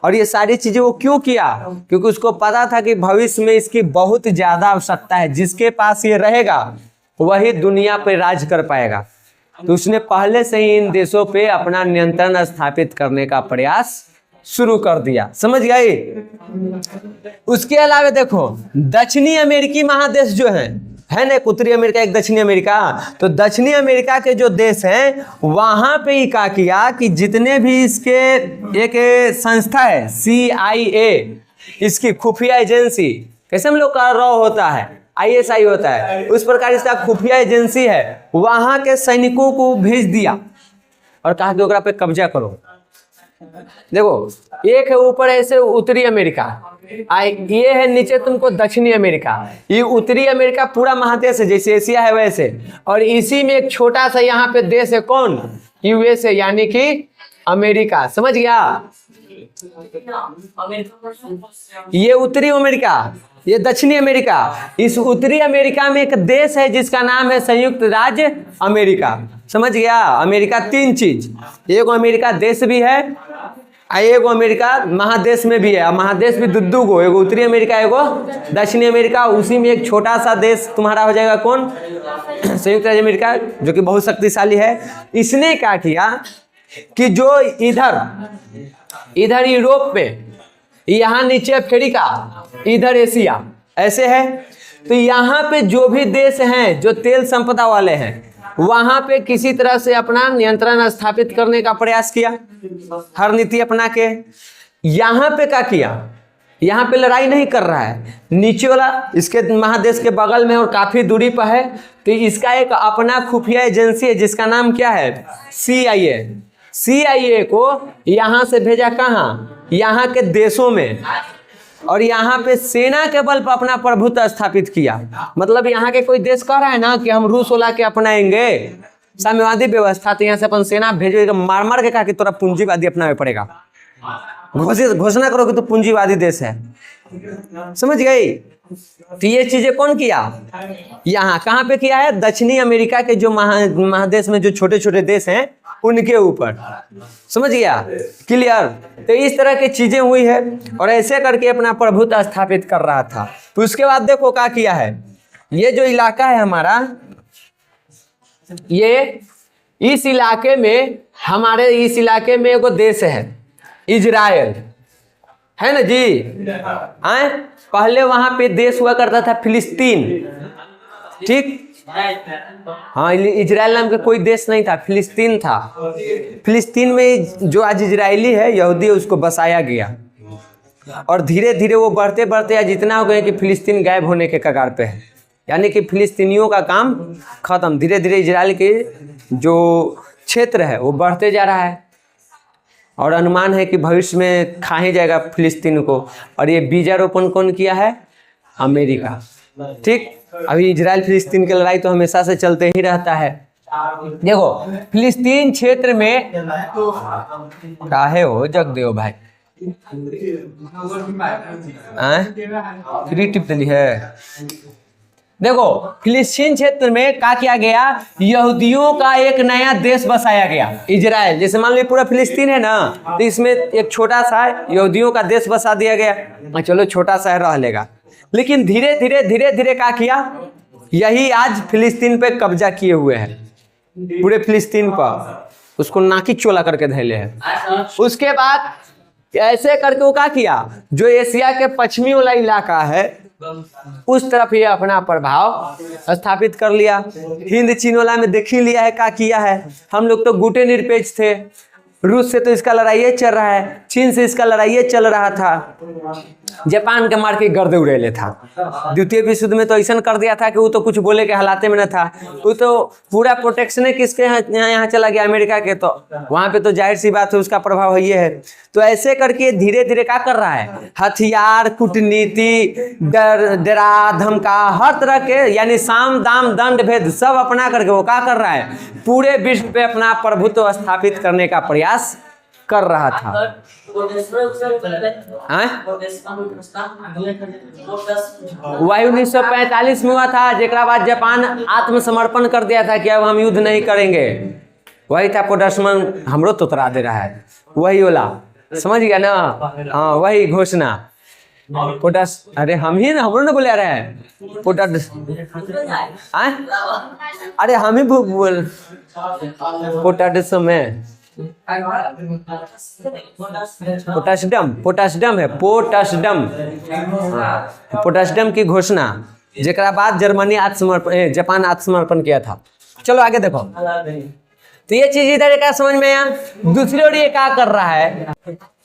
और ये सारी चीजें वो क्यों किया, क्योंकि उसको पता था कि भविष्य में इसकी बहुत ज्यादा आवश्यकता है। जिसके पास ये रहेगा वही दुनिया पे राज कर पाएगा। तो उसने पहले से ही इन देशों पे अपना नियंत्रण स्थापित करने का प्रयास शुरू कर दिया। समझ गए? उसके अलावा देखो, दक्षिणी अमेरिकी महादेश जो है है ना, एक उत्तरी अमेरिका एक दक्षिणी अमेरिका। तो दक्षिणी अमेरिका के जो देश हैं वहां पे ही क्या किया कि जितने भी इसके एक संस्था है CIA, इसकी खुफिया एजेंसी, कैसे हम लोग का रॉ होता है, ISI होता है, उस प्रकार इसका खुफिया एजेंसी है, वहां के सैनिकों को भेज दिया और कहा कि ओकरा पे कब्जा करो। देखो एक है ऊपर ऐसे उत्तरी अमेरिका, ये है नीचे तुमको दक्षिणी अमेरिका। ये उत्तरी अमेरिका पूरा महादेश है, जैसे एशिया है वैसे, और इसी में एक छोटा सा यहाँ पे देश है, कौन, USA, यानी कि अमेरिका। समझ गया? ये उत्तरी अमेरिका, ये दक्षिणी अमेरिका। इस उत्तरी अमेरिका में एक देश है जिसका नाम है संयुक्त राज्य अमेरिका। समझ गया? अमेरिका तीन चीज, एक अमेरिका देश भी है, एगो अमेरिका महादेश में भी है, महादेश भी दुद्दू को, एगो उत्तरी अमेरिका एगो दक्षिणी अमेरिका। उसी में एक छोटा सा देश तुम्हारा हो जाएगा कौन, संयुक्त राज्य अमेरिका, जो कि बहुत शक्तिशाली है। इसने क्या किया कि जो इधर यूरोप में, यहाँ नीचे अफ्रीका, इधर एशिया, ऐसे है। तो यहाँ पे जो भी देश हैं जो तेल संपदा वाले हैं, वहां पे किसी तरह से अपना नियंत्रण स्थापित करने का प्रयास किया, हर नीति अपना के। यहाँ पे क्या किया, यहाँ पे लड़ाई नहीं कर रहा है, नीचे वाला इसके महादेश के बगल में और काफी दूरी पर है, तो इसका एक अपना खुफिया एजेंसी है जिसका नाम क्या है, CIA को यहाँ से भेजा कहाँ, यहाँ के देशों में, और यहाँ पे सेना के बल पर अपना प्रभुत्व स्थापित किया। मतलब यहाँ के कोई देश कह रहा है ना कि हम रूस वाला के अपनाएंगे साम्यवादी व्यवस्था, तो यहाँ से अपन सेना भेजेगा, मार मार के कहा कि तोरा पूंजीवादी अपनावे पड़ेगा, घोषणा करो कि तो पूंजीवादी देश है। समझ गई? तो ये चीजें कौन किया, यहाँ कहाँ पे किया है, दक्षिणी अमेरिका के जो महादेश में जो छोटे छोटे देश हैं उनके ऊपर। समझ गया? क्लियर? तो इस तरह की चीजें हुई है और ऐसे करके अपना प्रभुत्व स्थापित कर रहा था। तो उसके बाद देखो क्या किया है, ये जो इलाका है हमारा, ये इस इलाके में, हमारे इस इलाके में एगो देश है इजराइल, है ना जी। आए पहले वहां पे देश हुआ करता था फिलिस्तीन, ठीक। हाँ, इजराइल नाम का कोई देश नहीं था, फिलिस्तीन था। फिलिस्तीन में जो आज इजरायली है, यहूदी, उसको बसाया गया और धीरे धीरे वो बढ़ते बढ़ते आज इतना हो गए कि फिलिस्तीन गायब होने के कगार पे है, यानी कि फिलिस्तीनियों का काम खत्म। धीरे धीरे इजराइल के जो क्षेत्र है वो बढ़ते जा रहा है और अनुमान है कि भविष्य में खा ही जाएगा फिलिस्तीन को। और ये बीजारोपण कौन किया है, अमेरिका, ठीक। अभी इजराइल फिलिस्तीन की लड़ाई तो हमेशा से चलते ही रहता है। देखो फिलिस्तीन क्षेत्र में काहे हो जगदेव भाई, फ्री टिप दिली है। देखो फिलिस्तीन क्षेत्र में क्या किया गया, यहूदियों का एक नया देश बसाया गया, इजराइल। जैसे मान लो पूरा फिलिस्तीन है ना, तो इसमें एक छोटा सा यहूदियों का देश बसा दिया गया। चलो छोटा सा रह लेगा, लेकिन धीरे धीरे क्या किया, यही आज फिलिस्तीन पे कब्जा किए हुए हैं, पूरे फिलिस्तीन पर उसको नाकी चोला करके धैले हैं। उसके बाद ऐसे करके वो क्या किया, जो एशिया के पश्चिमी वाला इलाका है उस तरफ ये अपना प्रभाव स्थापित कर लिया। हिंद चीन वाला में देख ही लिया है क्या किया है। हम लोग तो गुटे निरपेक्ष थे, रूस से तो इसका लड़ाई चल रहा है, चीन से इसका लड़ाई चल रहा था, जापान के मार के गर्दे उड़ेले था। द्वितीय विश्व युद्ध में तो ऐसा कर दिया था कि वो तो कुछ बोले के हालाते में न था, वो तो पूरा प्रोटेक्शन किसके यहाँ चला गया, अमेरिका के। तो वहां पे तो जाहिर सी बात है उसका प्रभाव ये है। तो ऐसे करके धीरे धीरे क्या कर रहा है, हथियार, कूटनीति, डरा धमका, हर तरह के, यानी साम दाम दंड भेद सब अपना करके वो क्या कर रहा है, पूरे विश्व पे अपना प्रभुत्व स्थापित करने का प्रयास कर रहा था। वही 1945 में हुआ था, जेकरा बाद जापान आत्मसमर्पण कर दिया था कि अब हम युद्ध नहीं करेंगे। वही था पोडसमन, हमरो तो तोरा दे रहा है, वही वाला, समझ गया ना। हाँ वही घोषणा पोटस, अरे हम ही ना, हमरो ना बोले रहे हैं पोटस, अरे हम ही बोल पोटस में पोटासियम है, पोटासियम की घोषणा जेकरा बाद जर्मनी आत्मसमर्पण जापान आत्मसमर्पण किया था। चलो आगे देखो, तो ये चीज इधर क्या समझ में आया। दूसरी ओर ये क्या कर रहा है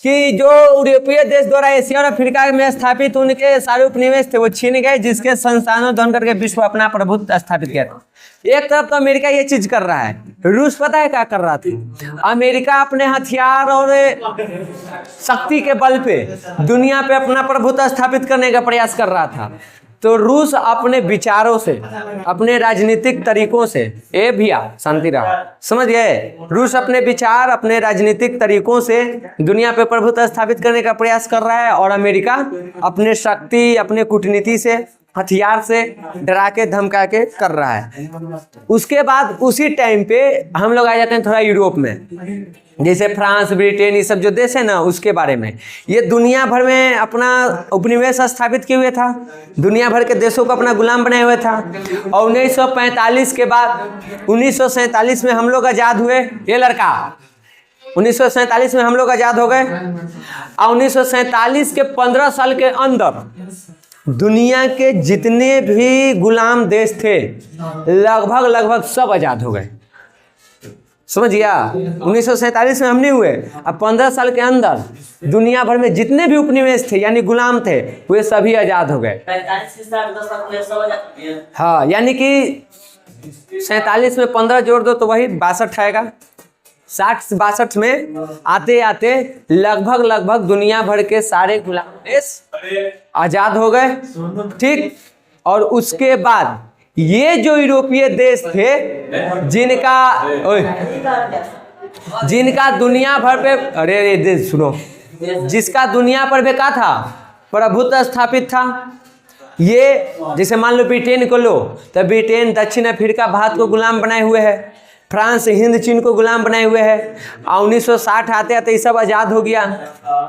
कि जो यूरोपीय देश द्वारा एशिया और अफ्रीका में स्थापित उनके सारे उपनिवेश थे वो छीन गए, जिसके संस्थानों ध्वंस करके विश्व अपना प्रभुत्व स्थापित किया था। एक तरफ तो अमेरिका ये चीज कर रहा है, रूस पता है क्या कर रहा था। अमेरिका अपने हथियार और शक्ति के बल पे दुनिया पे अपना प्रभुत्व स्थापित करने का प्रयास कर रहा था। तो रूस अपने विचारों से, अपने राजनीतिक तरीकों से, ए भैया शांति रहा, समझ गए, रूस अपने विचार अपने राजनीतिक तरीकों से दुनिया पे प्रभुत्व स्थापित करने का प्रयास कर रहा है, और अमेरिका अपने शक्ति अपने कूटनीति से हथियार से डरा के धमका के कर रहा है। उसके बाद उसी टाइम पे हम लोग आ जाते हैं थोड़ा यूरोप में, जैसे फ्रांस ब्रिटेन ये सब जो देश है ना, उसके बारे में। ये दुनिया भर में अपना उपनिवेश स्थापित किए हुए था, दुनिया भर के देशों को अपना गुलाम बनाए हुए था। और 1945 के बाद 1947 में हम लोग आज़ाद हुए। ये लड़का 1947 में हम लोग आज़ाद हो गए, और 1947 के 15 साल के अंदर दुनिया के जितने भी गुलाम देश थे लगभग सब आज़ाद हो गए। समझ गया, 1947 में हम नहीं हुए, अब 15 साल के अंदर दुनिया भर में जितने भी उपनिवेश थे यानी गुलाम थे वे सभी आज़ाद हो गए। 45 से 10 हो जाती है। हाँ, यानी कि 47 में 15 जोड़ दो तो वही 62 आएगा। 60-62 में आते आते लगभग दुनिया भर के सारे गुलाम देश आज़ाद हो गए। ठीक, और उसके बाद ये जो यूरोपीय देश थे जिनका दुनिया भर पे अरे देश सुनो, जिसका दुनिया पर पे क्या था प्रभुत्व स्थापित था। ये जैसे मान लो ब्रिटेन को लो, तो ब्रिटेन दक्षिण अफ्रीका भारत को गुलाम बनाए हुए है, फ्रांस हिंद चीन को गुलाम बनाए हुए है, और 1960 आते आते ये सब आज़ाद हो गया।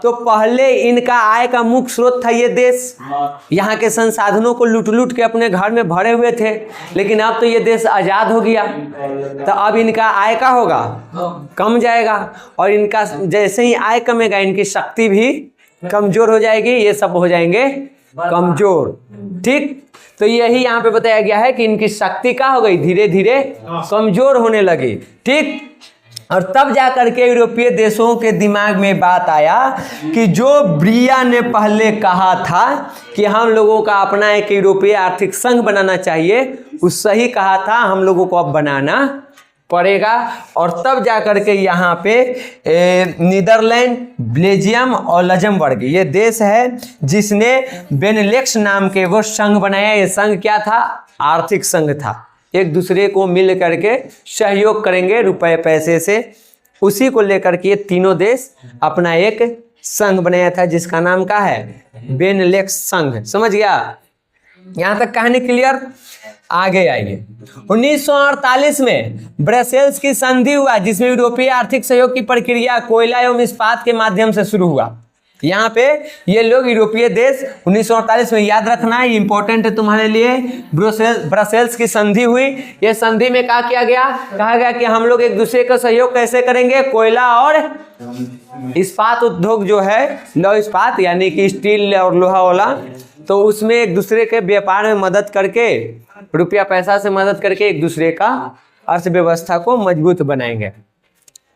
तो पहले इनका आय का मुख्य स्रोत था ये देश, यहाँ के संसाधनों को लूट के अपने घर में भरे हुए थे। लेकिन अब तो ये देश आज़ाद हो गया, तो अब इनका आय का होगा कम जाएगा, और इनका जैसे ही आय कमेगा इनकी शक्ति भी कमजोर हो जाएगी, ये सब हो जाएंगे कमजोर। ठीक, तो यही यहाँ पे बताया गया है कि इनकी शक्ति क्या हो गई, धीरे धीरे कमजोर होने लगी। ठीक, और तब जाकर के यूरोपीय देशों के दिमाग में बात आया कि जो ब्रिया ने पहले कहा था कि हम लोगों का अपना एक यूरोपीय आर्थिक संघ बनाना चाहिए, उस सही कहा था, हम लोगों को अब बनाना पड़ेगा। और तब जाकर के यहाँ पे नीदरलैंड, बेल्जियम और लक्ज़मबर्ग ये देश है जिसने बेनेलेक्स नाम के वो संघ बनाया। ये संघ क्या था, आर्थिक संघ था, एक दूसरे को मिल करके सहयोग करेंगे रुपए पैसे से, उसी को लेकर के ये तीनों देश अपना एक संघ बनाया था जिसका नाम क्या है, बेनेलेक्स संघ। समझ गया, यहाँ तक कहानी क्लियर। आगे आइए, 1948 में ब्रसेल्स की संधि हुआ जिसमें यूरोपीय आर्थिक सहयोग की प्रक्रिया कोयला एवं इस्पात के माध्यम से शुरू हुआ। यहाँ पे ये लोग यूरोपीय देश 1948 में, याद रखना है, इंपॉर्टेंट है तुम्हारे लिए। ब्रसेल्स की संधि हुई, ये संधि में क्या किया गया, कहा गया कि हम लोग एक दूसरे का सहयोग कैसे करेंगे, कोयला और इस्पात उद्योग जो है, लौह इस्पात यानी कि स्टील और लोहा वाला, तो उसमें एक दूसरे के व्यापार में मदद करके, रुपया पैसा से मदद करके एक दूसरे का अर्थव्यवस्था को मजबूत बनाएंगे।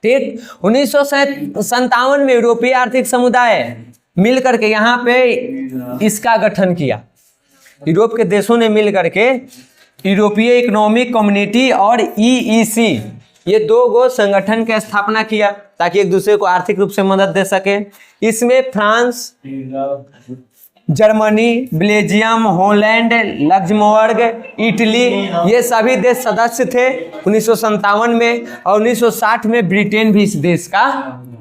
ठीक, 1957 में यूरोपीय आर्थिक समुदाय मिलकर के यहाँ पे इसका गठन किया। यूरोप के देशों ने मिल करके यूरोपीय इकोनॉमिक कम्युनिटी और EEC ये दो गो संगठन की स्थापना किया ताकि एक दूसरे को आर्थिक रूप से मदद दे सके। इसमें France, Germany, Belgium, Holland, Luxembourg, Italy ये सभी देश सदस्य थे 1957 में, और 1960 में ब्रिटेन भी इस देश का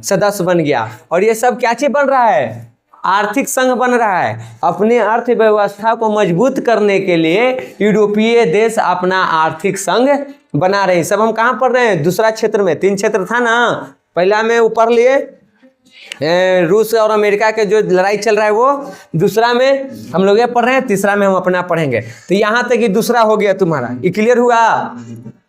सदस्य बन गया। और ये सब क्या चीज बन रहा है, आर्थिक संघ बन रहा है। अपने अर्थव्यवस्था को मजबूत करने के लिए यूरोपीय देश अपना आर्थिक संघ बना रहे। सब हम कहाँ पढ़ रहे हैं, दूसरा क्षेत्र में, 3 क्षेत्र था ना, पहला में ऊपर लिए रूस और अमेरिका के जो लड़ाई चल रहा है वो, दूसरा में हम लोग ये पढ़ रहे हैं, तीसरा में हम अपना पढ़ेंगे। तो यहाँ तक ये दूसरा हो गया तुम्हारा, ये क्लियर हुआ।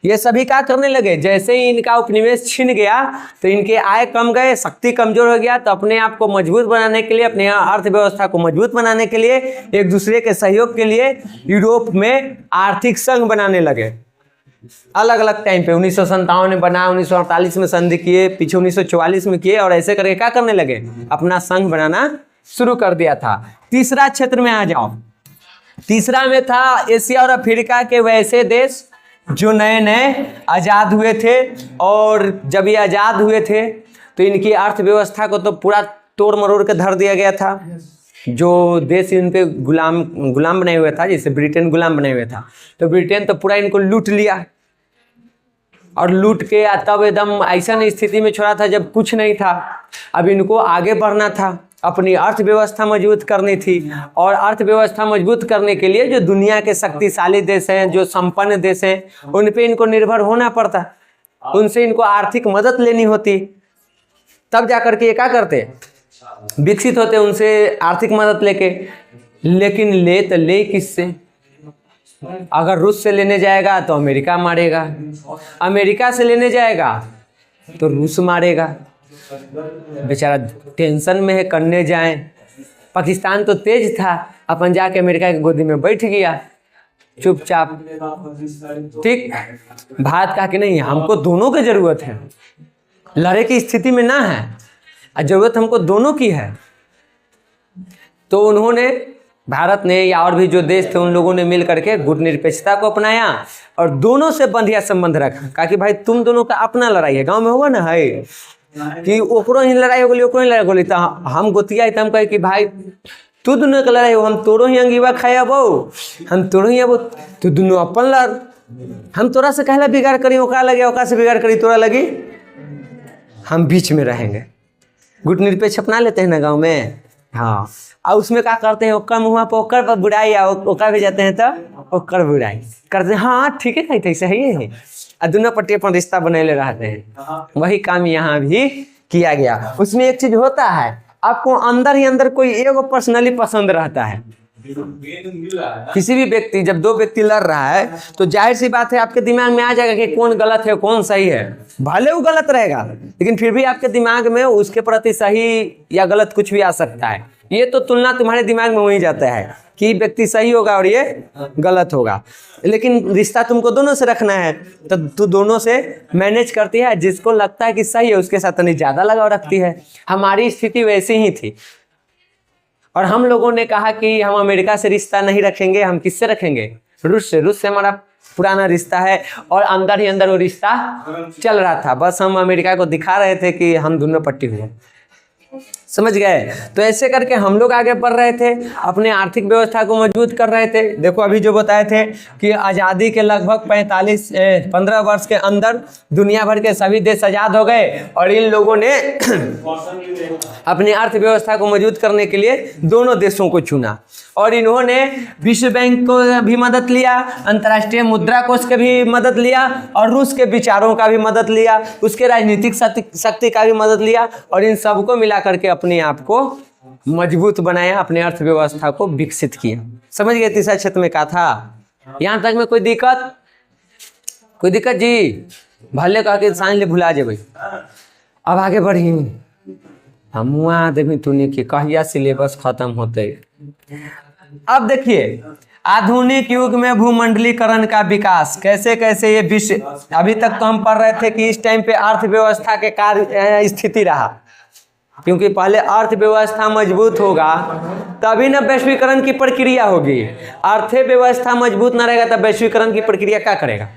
ये सभी क्या करने लगे, जैसे ही इनका उपनिवेश छिन गया तो इनके आय कम गए, शक्ति कमजोर हो गया, तो अपने आप को मजबूत बनाने के लिए, अपने अर्थव्यवस्था को मजबूत बनाने के लिए, एक दूसरे के सहयोग के लिए यूरोप में आर्थिक संघ बनाने लगे। अलग अलग टाइम पे 1957 में बना, 1948 में संधि किए, पीछे 1944 में किए, और ऐसे करके क्या करने लगे, अपना संघ बनाना शुरू कर दिया था। तीसरा क्षेत्र में आ जाओ। तीसरा में था एशिया और अफ्रीका के वैसे देश जो नए नए आज़ाद हुए थे, और जब ये आज़ाद हुए थे तो इनकी अर्थव्यवस्था को तो पूरा तोड़ मरोड़ के धर दिया गया था। जो देश इन पे गुलाम बनाए हुए था, जैसे ब्रिटेन गुलाम बनाए हुए था, तो ब्रिटेन तो पूरा इनको लूट लिया, और लूट के तब एकदम ऐसा स्थिति में छोड़ा था जब कुछ नहीं था। अब इनको आगे बढ़ना था, अपनी अर्थव्यवस्था मजबूत करनी थी, और अर्थव्यवस्था मजबूत करने के लिए जो दुनिया के शक्तिशाली देश हैं, जो संपन्न देश हैं, उन पे इनको निर्भर होना पड़ता, उनसे इनको आर्थिक मदद लेनी होती, तब जाकर के ये क्या करते, विकसित होते उनसे आर्थिक मदद लेके। लेकिन ले किससे? अगर रूस से लेने जाएगा तो अमेरिका मारेगा, अमेरिका से लेने जाएगा तो रूस मारेगा। बेचारा टेंशन में है, करने जाएं। पाकिस्तान तो तेज था, अपन जाके अमेरिका की गोदी में बैठ गया चुपचाप। ठीक, भारत कहा कि नहीं, हमको दोनों की जरूरत है, लड़े की स्थिति में ना है, जरूरत हमको दोनों की है। तो उन्होंने, भारत ने या और भी जो देश थे, उन लोगों ने मिल करके गुटनिरपेक्षता को अपनाया और दोनों से बढ़िया संबंध रखा। कहा कि भाई तुम दोनों का अपना लड़ाई है, गांव में होगा ना है कि ओकरो ही लड़ाई हो गई, ओकरो ही लड़ाई हो गई, तो हम गोतिया हम कहे कि भाई तू दोनों का लड़ाई हो, हम तोड़ो ही अंगीवा खाया बो, हम तोड़ो ही अब, तू दोनों अपन लड़, हम तोरा से कहला बिगाड़ करी, ओकरा लगे, ओकरा से बिगाड़ करी तोरा लगी, हम बीच में रहेंगे। गुटनिरपेक्ष अपना लेते हैं ना गाँव में। हाँ, और उसमें क्या करते हैं, ओकर मुँह पर ओकर पर बुराई, या ओकर भी जाते हैं तो ओकर बुराई करते हैं। हाँ ठीक है, कहते सही है, और दोनों पट्टी पर रिश्ता बनेले रहते हैं। वही काम यहाँ भी किया गया। उसमें एक चीज होता है, आपको अंदर ही अंदर कोई एगो पर्सनली पसंद रहता है। किसी भी व्यक्ति, जब दो व्यक्ति लड़ रहा है तो जाहिर सी बात है आपके दिमाग में आ जाएगा कि कौन गलत है कौन सही है। भले वो गलत रहेगा, लेकिन फिर भी आपके दिमाग में उसके प्रति सही या गलत कुछ भी आ सकता है। ये तो तुलना तुम्हारे दिमाग में वही जाता है कि व्यक्ति सही होगा और ये गलत होगा, लेकिन रिश्ता तुमको दोनों से रखना है, तो तू दोनों से मैनेज करती है। जिसको लगता है कि सही है उसके साथ नहीं ज़्यादा लगाव रखती है। हमारी स्थिति वैसी ही थी, और हम लोगों ने कहा कि हम अमेरिका से रिश्ता नहीं रखेंगे, हम किससे रखेंगे, रूस से। रूस से हमारा पुराना रिश्ता है, और अंदर ही अंदर वो रिश्ता चल रहा था। बस हम अमेरिका को दिखा रहे थे कि हम दोनों पट्टी हुए, समझ गए। तो ऐसे करके हम लोग आगे बढ़ रहे थे, अपने आर्थिक व्यवस्था को मजबूत कर रहे थे। देखो अभी जो बताए थे कि आज़ादी के लगभग 15 वर्ष के अंदर दुनिया भर के सभी देश आज़ाद हो गए, और इन लोगों ने अपनी अर्थव्यवस्था को मजबूत करने के लिए दोनों देशों को चुना, और इन्होंने विश्व बैंक को भी मदद लिया, अंतर्राष्ट्रीय मुद्रा कोष के भी मदद लिया, और रूस के विचारों का भी मदद लिया, उसके राजनीतिक शक्ति का भी मदद लिया, और इन सबको मिला करके अपने आप को मजबूत बनाया, अपने अर्थव्यवस्था को विकसित किया। समझ गए तीसरा क्षेत्र में क्या था? यहाँ तक में कोई दिक्कत जी? भले कह के साइन ले भुला जाए। अब आगे बढ़ी, हम वहाँ देखी तूने कि कहिया सिलेबस खत्म होते। अब देखिए आधुनिक युग में भूमंडलीकरण का विकास कैसे कैसे ये विश्व, अभी तक तो हम पढ़ रहे थे कि इस टाइम पे अर्थव्यवस्था के कार्य स्थिति रहा, क्योंकि पहले अर्थव्यवस्था मजबूत होगा तभी ना वैश्वीकरण की प्रक्रिया होगी। अर्थव्यवस्था मजबूत ना रहेगा तब वैश्वीकरण की प्रक्रिया क्या करेगा?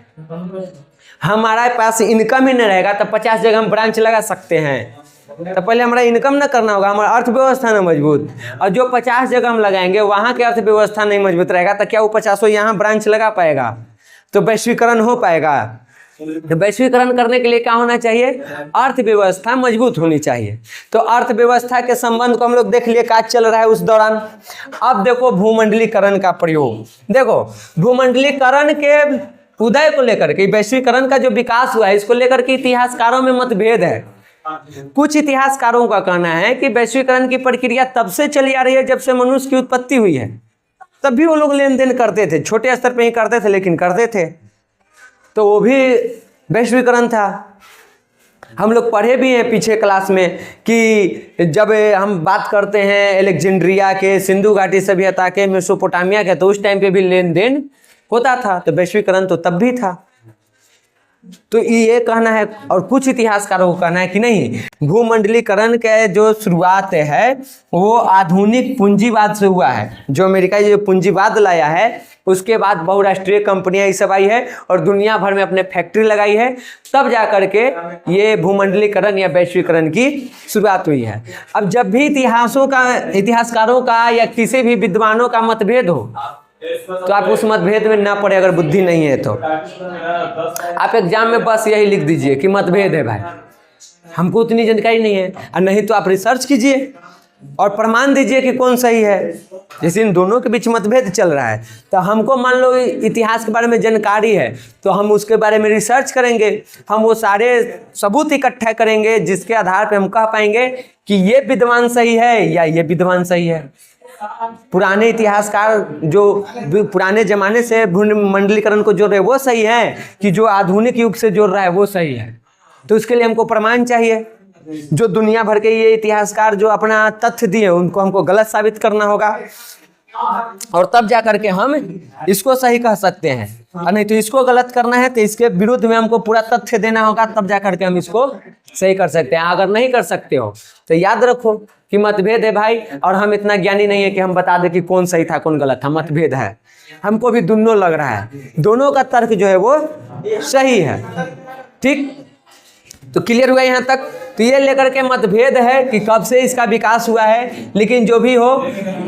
हमारे पास इनकम ही नहीं रहेगा तो 50 जगह हम ब्रांच लगा सकते हैं, तो पहले हमारा इनकम ना करना होगा, हमारा अर्थव्यवस्था ना मजबूत। और जो 50 जगह हम लगाएंगे वहाँ की अर्थव्यवस्था नहीं मजबूत रहेगा तो क्या वो 50 यहाँ ब्रांच लगा पाएगा? तो वैश्वीकरण हो पाएगा? तो वैश्वीकरण करने के लिए क्या होना चाहिए? अर्थव्यवस्था मजबूत होनी चाहिए। तो अर्थव्यवस्था के संबंध को हम लोग देख लिए क्या चल रहा है उस दौरान। अब देखो भूमंडलीकरण का प्रयोग, देखो भूमंडलीकरण के उदय को लेकर के, वैश्वीकरण का जो विकास हुआ है इसको लेकर के इतिहासकारों में मतभेद है। कुछ इतिहासकारों का कहना है कि वैश्वीकरण की प्रक्रिया तब से चली आ रही है जब से मनुष्य की उत्पत्ति हुई है, तब भी वो लोग लेन देन करते थे, छोटे स्तर पे ही करते थे लेकिन करते थे। तो वो भी वैश्वीकरण था। हम लोग पढ़े भी हैं पीछे क्लास में कि जब हम बात करते हैं अलेक्जेंड्रिया के, सिंधु घाटी सभ्यता के, मेसोपोटामिया के, तो उस टाइम पे भी लेन देन होता था, तो वैश्वीकरण तो तब भी था। तो ये कहना है, और कुछ इतिहासकारों को कहना है कि नहीं, भूमंडलीकरण के जो शुरुआत है वो आधुनिक पूंजीवाद से हुआ है। जो अमेरिका जो पूंजीवाद लाया है, उसके बाद बहुराष्ट्रीय कंपनियां ये सब आई है और दुनिया भर में अपने फैक्ट्री लगाई है, तब जा करके ये भूमंडलीकरण या वैश्वीकरण की शुरुआत हुई है। अब जब भी इतिहासकारों का या किसी भी विद्वानों का मतभेद हो, तो आप उस मतभेद में ना पड़े, अगर बुद्धि नहीं है तो। आप एग्जाम में बस यही लिख दीजिए कि मतभेद है भाई, हमको उतनी जानकारी नहीं है, और नहीं तो आप रिसर्च कीजिए और प्रमाण दीजिए कि कौन सही है। जैसे इन दोनों के बीच मतभेद चल रहा है, तो हमको मान लो इतिहास के बारे में जानकारी है, तो हम उसके बारे में रिसर्च करेंगे, हम वो सारे सबूत इकट्ठा करेंगे जिसके आधार पर हम कह पाएंगे कि ये विद्वान सही है या ये विद्वान सही है। पुराने इतिहासकार जो पुराने जमाने से भूमंडलीकरण को जोड़ रहे वो सही है कि जो आधुनिक युग से जोड़ रहा है वो सही है। तो उसके लिए हमको प्रमाण चाहिए। जो दुनिया भर के ये इतिहासकार जो अपना तथ्य दिए उनको हमको गलत साबित करना होगा, और तब जा करके हम इसको सही कह सकते हैं। और नहीं तो इसको गलत करना है तो इसके विरुद्ध में हमको पूरा तथ्य देना होगा, तब जा करके हम इसको सही कर सकते हैं। अगर नहीं कर सकते हो तो याद रखो कि मतभेद है भाई, और हम इतना ज्ञानी नहीं है कि हम बता दें कि कौन सही था कौन गलत था। मतभेद है, हमको भी दोनों लग रहा है, दोनों का तर्क जो है वो सही है। ठीक, तो क्लियर हुआ यहाँ तक। तो ये लेकर के मतभेद है कि कब से इसका विकास हुआ है, लेकिन जो भी हो,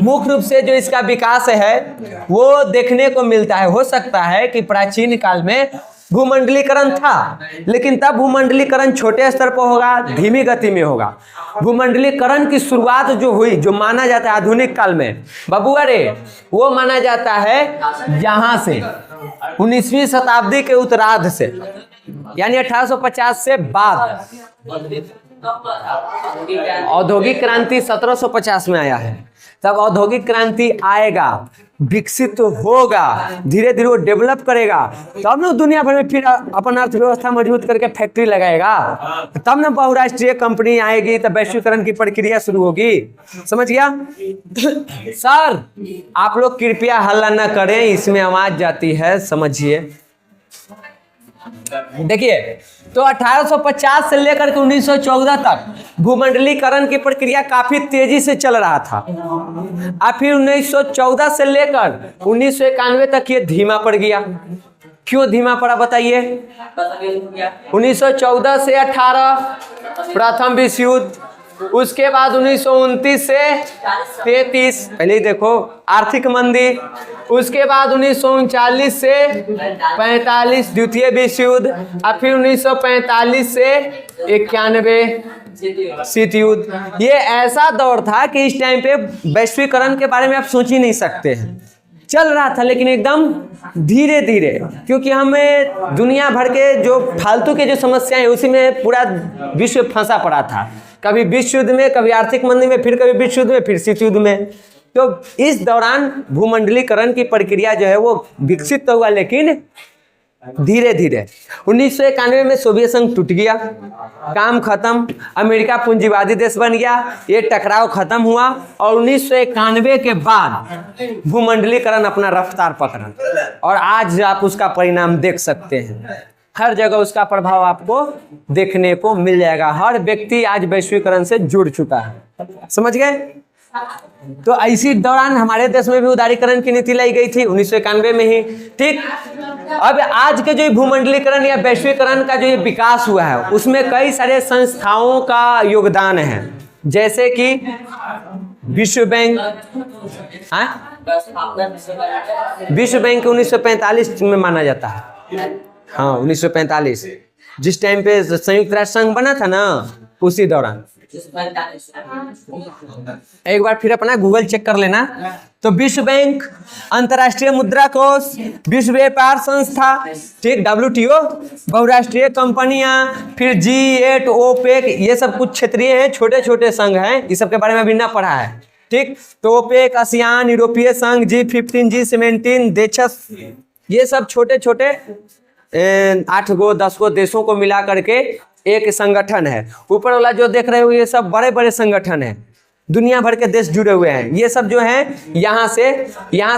मुख्य रूप से जो इसका विकास है वो देखने को मिलता है। हो सकता है कि प्राचीन काल में भूमंडलीकरण था, लेकिन तब भूमंडलीकरण छोटे स्तर पर होगा, धीमी गति में होगा। भूमंडलीकरण की शुरुआत जो हुई, जो माना जाता है आधुनिक काल में बबुआ रे, वो माना जाता है यहाँ से 19वीं शताब्दी के उत्तरार्ध से, यानी 1850 से बाद। औद्योगिक क्रांति 1750 में आया है, तब औद्योगिक क्रांति आएगा, विकसित होगा, धीरे धीरे वो डेवलप करेगा, तब ना दुनिया भर में फिर अपन अर्थव्यवस्था मजबूत करके फैक्ट्री लगाएगा, तब ना बहुराष्ट्रीय कंपनी आएगी, तब वैश्वीकरण की प्रक्रिया शुरू होगी। समझ गया सर? आप लोग कृपया हल्ला ना करें, इसमें आवाज जाती है, समझिए। देखिए, तो 1850 से लेकर के 1914 तक भूमंडलीकरण की प्रक्रिया काफी तेजी से चल रहा था। और फिर 1914 से लेकर 1991 तक ये धीमा पड़ गया। क्यों धीमा पड़ा बताइए? 1914 से 18 प्रथम विश्व युद्ध, उसके बाद 1929 से 33 पहले ही देखो आर्थिक मंदी, उसके बाद 1939 से 45 द्वितीय विश्व युद्ध, और फिर 1945 से 91 शीत युद्ध। ये ऐसा दौर था कि इस टाइम पे वैश्वीकरण के बारे में आप सोच ही नहीं सकते हैं। चल रहा था लेकिन एकदम धीरे धीरे, क्योंकि हमें दुनिया भर के जो फालतू के जो समस्याएं उसी में पूरा विश्व फंसा पड़ा था। कभी विश्व युद्ध में, कभी आर्थिक मंदी में, फिर कभी विश्व युद्ध में, फिर शीत युद्ध में। तो इस दौरान भूमंडलीकरण की प्रक्रिया जो है वो विकसित तो हुआ, लेकिन धीरे धीरे। 1991 में सोवियत संघ टूट गया, काम खत्म, अमेरिका पूंजीवादी देश बन गया, ये टकराव खत्म हुआ, और 1991 के बाद भूमंडलीकरण अपना रफ्तार पकड़ा, और आज आप उसका परिणाम देख सकते हैं। हर जगह उसका प्रभाव आपको देखने को मिल जाएगा। हर व्यक्ति आज वैश्वीकरण से जुड़ चुका है। समझ गए? तो इसी दौरान हमारे देश में भी उदारीकरण की नीति लाई गई थी 1991 में ही। ठीक, अब आज के जो भूमंडलीकरण या वैश्वीकरण का जो ये विकास हुआ है, उसमें कई सारे संस्थाओं का योगदान है, जैसे कि विश्व बैंक। विश्व बैंक 1945 में माना जाता है। हाँ, 1945 जिस टाइम पे संयुक्त राष्ट्र संघ बना था ना, उसी दौरान। एक बार फिर अपना गूगल चेक कर लेना। तो विश्व बैंक, अंतर्राष्ट्रीय मुद्रा कोष, विश्व व्यापार संस्था, ठीक, WTO, बहुराष्ट्रीय कंपनियां, फिर G8, OPEC, ये सब कुछ क्षेत्रीय हैं, छोटे छोटे संघ हैं, इस सब के बारे में अभी ना पढ़ा है। ठीक, तो OPEC, आसियान, यूरोपीय संघ, G15, G17, देशस, ये सब छोटे छोटे 8 गो 10 गो देशों को मिला करके एक संगठन है। ऊपर वाला जो देख रहे हो ये सब बड़े बड़े संगठन है, दुनिया भर के देश जुड़े हुए हैं। ये सब जो हैं यहाँ से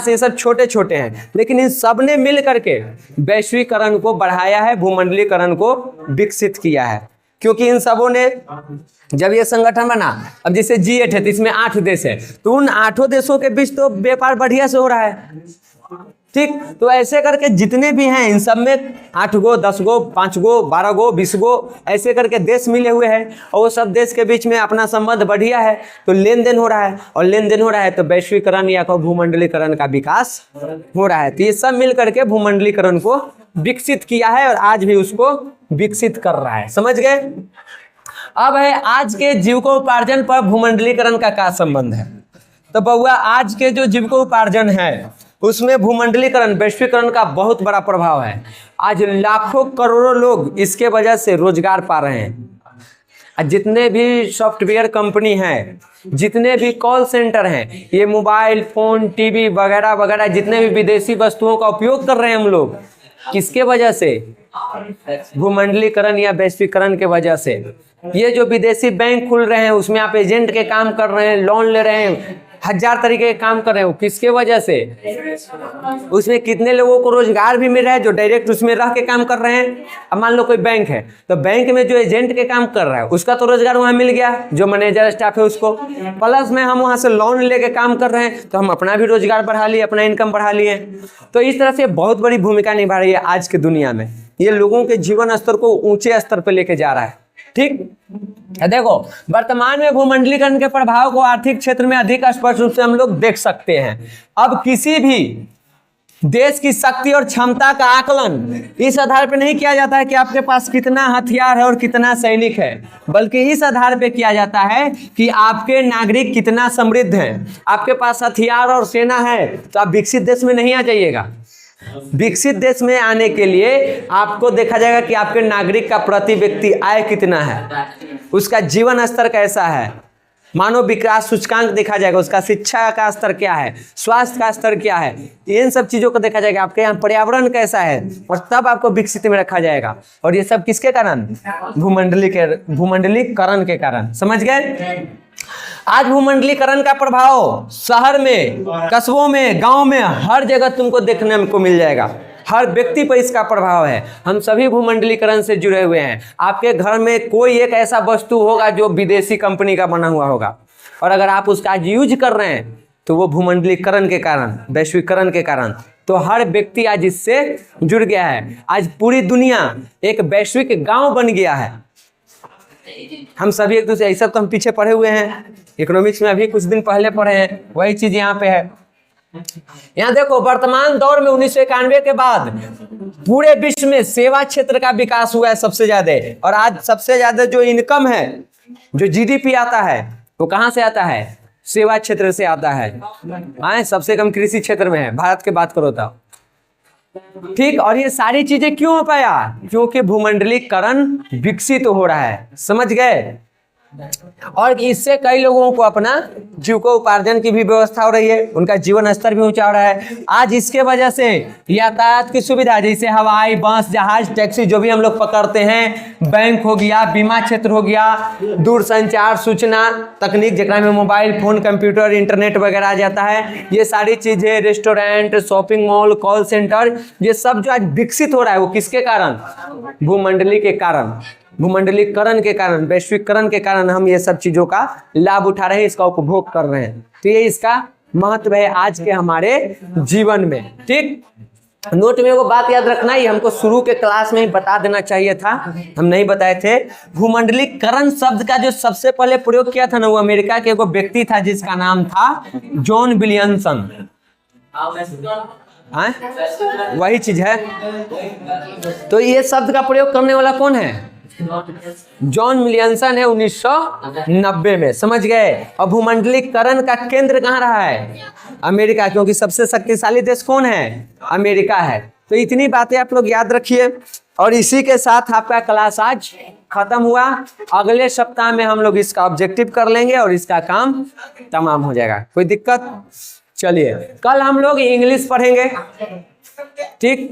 ये सब छोटे छोटे हैं, लेकिन इन सब ने मिल करके वैश्वीकरण को बढ़ाया है, भूमंडलीकरण को विकसित किया है। क्योंकि इन सबों ने जब ये संगठन बना, अब जैसे G8 है तो इसमें 8 देश है, तो उन 8 देशों के बीच तो व्यापार बढ़िया से हो रहा है, ठीक। तो ऐसे करके जितने भी हैं इन सब में 8 गो 10 गो 5 गो 12 गो 20 गो ऐसे करके देश मिले हुए हैं, और वो सब देश के बीच में अपना संबंध बढ़िया है, तो लेन देन हो रहा है, और लेन देन हो रहा है तो वैश्वीकरण या भूमंडलीकरण का विकास हो रहा है। तो ये सब मिल करके भूमंडलीकरण को विकसित किया है और आज भी उसको विकसित कर रहा है। समझ गए? अब है आज के जीविकोपार्जन पर भूमंडलीकरण का क्या संबंध है। तो बउआ आज के जो जीविकोपार्जन है उसमें भूमंडलीकरण वैश्वीकरण का बहुत बड़ा प्रभाव है। आज लाखों करोड़ों लोग इसके वजह से रोजगार पा रहे हैं। जितने भी सॉफ्टवेयर कंपनी हैं, जितने भी कॉल सेंटर हैं, ये मोबाइल फोन टीवी वगैरह वगैरह जितने भी विदेशी वस्तुओं का उपयोग कर रहे हैं हम लोग, किसके वजह से? भूमंडलीकरण या वैश्वीकरण के वजह से। ये जो विदेशी बैंक खुल रहे हैं उसमें आप एजेंट के काम कर रहे हैं, लोन ले रहे हैं, 1000 तरीके के काम कर रहे हो, किसके वजह से? उसमें कितने लोगों को रोजगार भी मिल रहा है जो डायरेक्ट उसमें रह के काम कर रहे हैं। अब मान लो कोई बैंक है तो बैंक में जो एजेंट के काम कर रहा है उसका तो रोजगार वहां मिल गया, जो मैनेजर स्टाफ है उसको, प्लस में हम वहां से लोन लेके काम कर रहे हैं तो हम अपना भी रोजगार बढ़ा लिए, अपना इनकम बढ़ा लिए। तो इस तरह से बहुत बड़ी भूमिका निभा रही है आज के दुनिया में। ये लोगों के जीवन स्तर को ऊंचे स्तर पर लेके जा रहा है, ठीक। देखो वर्तमान में भूमंडलीकरण के प्रभाव को आर्थिक क्षेत्र में अधिक स्पष्ट रूप से हम लोग देख सकते हैं। अब किसी भी देश की शक्ति और क्षमता का आकलन इस आधार पर नहीं किया जाता है कि आपके पास कितना हथियार है और कितना सैनिक है, बल्कि इस आधार पे किया जाता है कि आपके नागरिक कितना समृद्ध हैं। आपके पास हथियार और सेना है तो आप विकसित देश में नहीं आ जाइएगा। विकसित देश में आने के लिए आपको देखा जाएगा कि आपके नागरिक का प्रति व्यक्ति आय कितना है, उसका जीवन स्तर कैसा है, मानव विकास सूचकांक देखा जाएगा, उसका शिक्षा का स्तर क्या है, स्वास्थ्य का स्तर क्या है, इन सब चीजों को देखा जाएगा। आपके यहाँ पर्यावरण कैसा है, और तब आपको विकसित में रखा जाएगा। और ये सब किसके कारण? भूमंडलीकरण के कारण। समझ गए? आज भूमंडलीकरण का प्रभाव शहर में, कस्बों में, गांव में, हर जगह तुमको देखने को मिल जाएगा। हर व्यक्ति पर इसका प्रभाव है। हम सभी भूमंडलीकरण से जुड़े हुए हैं। आपके घर में कोई एक ऐसा वस्तु होगा जो विदेशी कंपनी का बना हुआ होगा, और अगर आप उसका आज यूज कर रहे हैं तो वो भूमंडलीकरण के कारण, वैश्वीकरण के कारण। तो हर व्यक्ति आज इससे जुड़ गया है। आज पूरी दुनिया एक वैश्विक गांव बन गया है। हम सभी एक दूसरे, ऐसा तो हम पीछे पढ़े हुए हैं, इकोनॉमिक्स में अभी कुछ दिन पहले पढ़े हैं, वही चीज यहाँ पे है। यहाँ देखो वर्तमान दौर में 1991 के बाद पूरे विश्व में सेवा क्षेत्र का विकास हुआ है सबसे ज्यादा। और आज सबसे ज्यादा जो इनकम है, जो जीडीपी आता है, वो कहाँ से आता है? सेवा क्षेत्र से आता है। सबसे कम कृषि क्षेत्र में है, भारत की बात करो तो, ठीक। और ये सारी चीजें क्यों हो पाया? क्योंकि भूमंडलीकरण विकसित हो रहा है। समझ गए? और इससे कई लोगों को अपना जीविकोपार्जन की भी व्यवस्था हो रही है, उनका जीवन स्तर भी ऊंचा हो रहा है। आज इसके वजह से यातायात की सुविधा, जैसे हवाई, बस, जहाज, टैक्सी जो भी हम लोग पकड़ते हैं, बैंक हो गया, बीमा क्षेत्र हो गया, दूर संचार सूचना तकनीक जेकरा में मोबाइल फोन कंप्यूटर इंटरनेट वगैरह आ जाता है, ये सारी चीजें, restaurant, shopping mall, call centre, ये सब जो आज विकसित हो रहा है वो किसके कारण? भूमंडली के कारण, भूमंडलीकरण के कारण, वैश्वीकरण के कारण हम ये सब चीजों का लाभ उठा रहे हैं, इसका उपभोग कर रहे हैं। तो ये इसका महत्व है आज के हमारे जीवन में, ठीक। नोट में वो बात याद रखना, ही हमको शुरू के क्लास में ही बता देना चाहिए था, हम नहीं बताए थे। भूमंडलीकरण शब्द का जो सबसे पहले प्रयोग किया था ना, वो अमेरिका के एक व्यक्ति था जिसका नाम था जॉन विलियमसन। वही चीज है। तो ये शब्द का प्रयोग करने वाला कौन है? जॉन विलियमसन है 1990 में। समझ गए? और भूमंडलीकरण का केंद्र कहाँ रहा है? अमेरिका, क्योंकि सबसे शक्तिशाली देश कौन है? अमेरिका है। तो इतनी बातें आप लोग याद रखिए। और इसी के साथ आपका क्लास आज खत्म हुआ। अगले सप्ताह में हम लोग इसका ऑब्जेक्टिव कर लेंगे और इसका काम तमाम हो जाएगा। कोई दिक्कत? चलिए, कल हम लोग इंग्लिश पढ़ेंगे, ठीक।